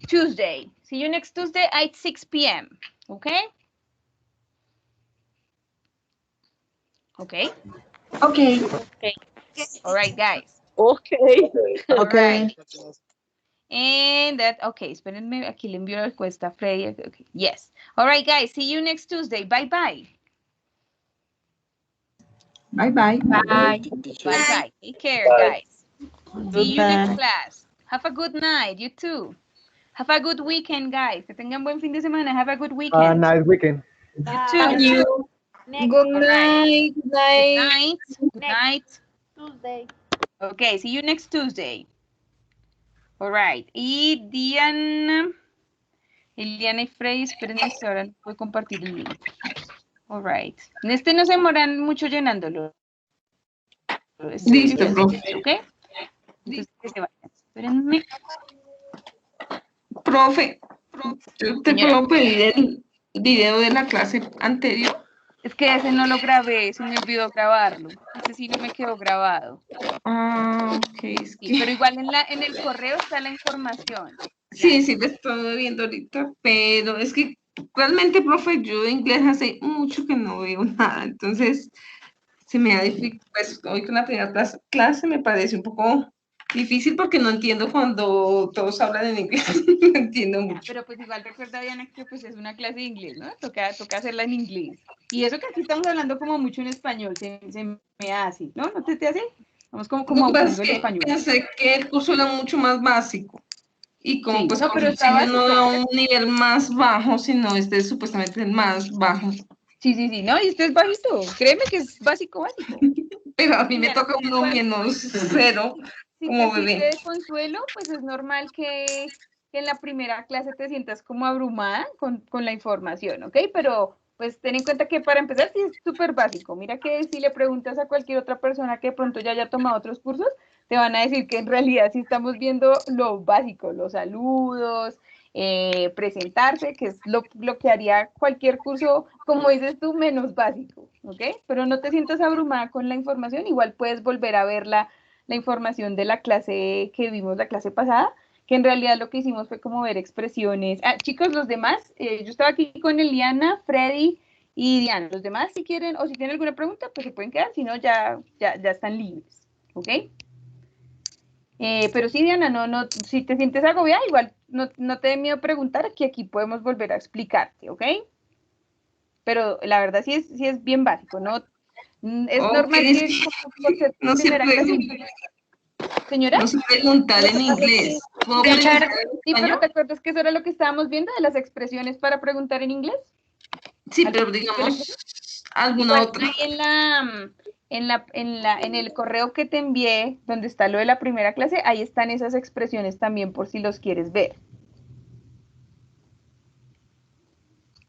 Tuesday. See you next Tuesday at 6 p.m. Okay? Okay? Okay. Okay. All right, guys. Okay. All right. And that, okay, espérenme, aquí le envío la encuesta a Freddy. Okay. Yes. All right, guys, see you next Tuesday. Bye-bye. Bye-bye. Bye. Bye-bye. Take care, guys. See you next class. Have a good night, you too. Have a good weekend, guys. Que tengan buen fin de semana. Have a good weekend. Nice weekend. You Thank too. you. Good night. Good night. Good night. Tuesday. Okay, see you next Tuesday. All right. Y Diana, Eliana y Frey, espérenme, ahora voy a compartir el link. All right. En este no se demoran mucho llenándolo. Listo, profe. ¿Ok? Entonces, que se vayan. Espérenme. Profe, yo te Señora. puedo pedir el video de la clase anterior. Es que ese no lo grabé, se me olvidó grabarlo. Ese sí no me quedó grabado. Ah, ok. Es que... Sí, pero igual en el correo está la información. Sí, sí, te estoy viendo ahorita, pero es que realmente, profe, yo de inglés hace mucho que no veo nada, entonces se me ha difícil, pues hoy con la primera clase me parece un poco difícil porque no entiendo cuando todos hablan en inglés, no entiendo mucho. Pero pues igual recuerda, Diana, que pues es una clase de inglés, ¿no? Toca hacerla en inglés. Y eso que aquí estamos hablando como mucho en español, se me hace, ¿no? ¿No te hace? Vamos como Lo que el español. Pensé que el curso era mucho más básico. Y como Sí, pues no, pero está no básico. a un nivel más bajo, sino este es supuestamente el más bajo. Sí, no, y este es bajito, créeme que es básico. Pero a mí me toca uno menos cero, Si como te bebé. sirve de consuelo, pues es normal que en la primera clase te sientas como abrumada con la información, ¿ok? Pero pues ten en cuenta que para empezar sí es súper básico. Mira que si le preguntas a cualquier otra persona que de pronto ya haya tomado otros cursos, te van a decir que en realidad sí estamos viendo lo básico, los saludos, presentarse, que es lo que haría cualquier curso, como dices tú, menos básico, ¿ok? Pero no te sientas abrumada con la información, igual puedes volver a ver la información de la clase que vimos la clase pasada, que en realidad lo que hicimos fue como ver expresiones. Chicos, los demás, yo estaba aquí con Eliana, Freddy y Diana. Los demás, si quieren o si tienen alguna pregunta, pues se pueden quedar, si no, ya están libres, ¿ok? Pero sí, Diana, no, si te sientes agobiada, igual no te dé miedo preguntar, que aquí podemos volver a explicarte, ¿ok? Pero la verdad sí es bien básico, ¿no? Es normal que no se pregunta. Señora. No se preguntar en inglés. Sí, pero ¿te acuerdas que eso era lo que estábamos viendo de las expresiones para preguntar en inglés? Sí, pero digamos alguna otra. En el correo que te envié, donde está lo de la primera clase, ahí están esas expresiones también por si los quieres ver.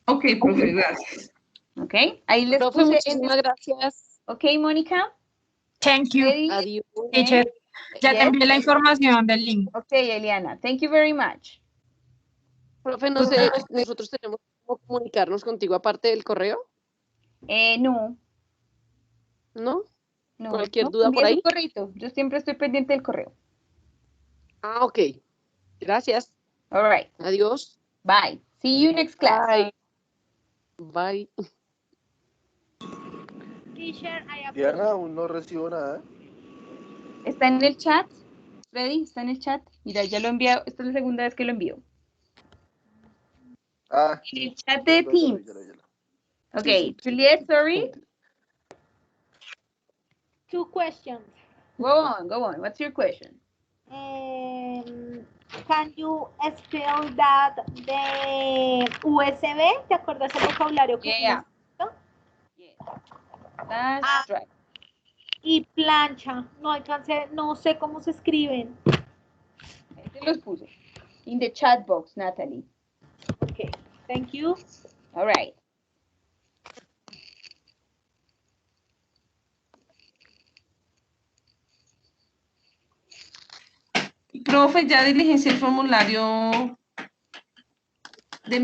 Ok, profe, gracias. Ok, ahí les profe, puse. Muchísimas gracias. Ok, Mónica. Thank you. Adiós. Teacher, ya te envié la información del link. Ok, Eliana, thank you very much. Profe, no sé, ¿nosotros tenemos cómo comunicarnos contigo aparte del correo? No. ¿No? No, ¿Cualquier duda por ahí? Correcto. Yo siempre estoy pendiente del correo. Ah, ok. Gracias. All right. Adiós. Bye. See you next class. Bye. Bye. Diana, aún no recibo nada. ¿Está en el chat? Freddy, ¿está en el chat? Mira, ya lo he enviado. Esta es la segunda vez que lo envío. En el chat de Teams. Okay, Juliet, sorry. 2 questions. Go on. What's your question? Can you spell that the USB? ¿Te acuerdas el vocabulario que Yeah. That's right. Y plancha. No alcancé, no sé cómo se escriben. Te los puse. In the chat box, Natalie. Okay, thank you. All right. Profe, ya diligencié el formulario de mi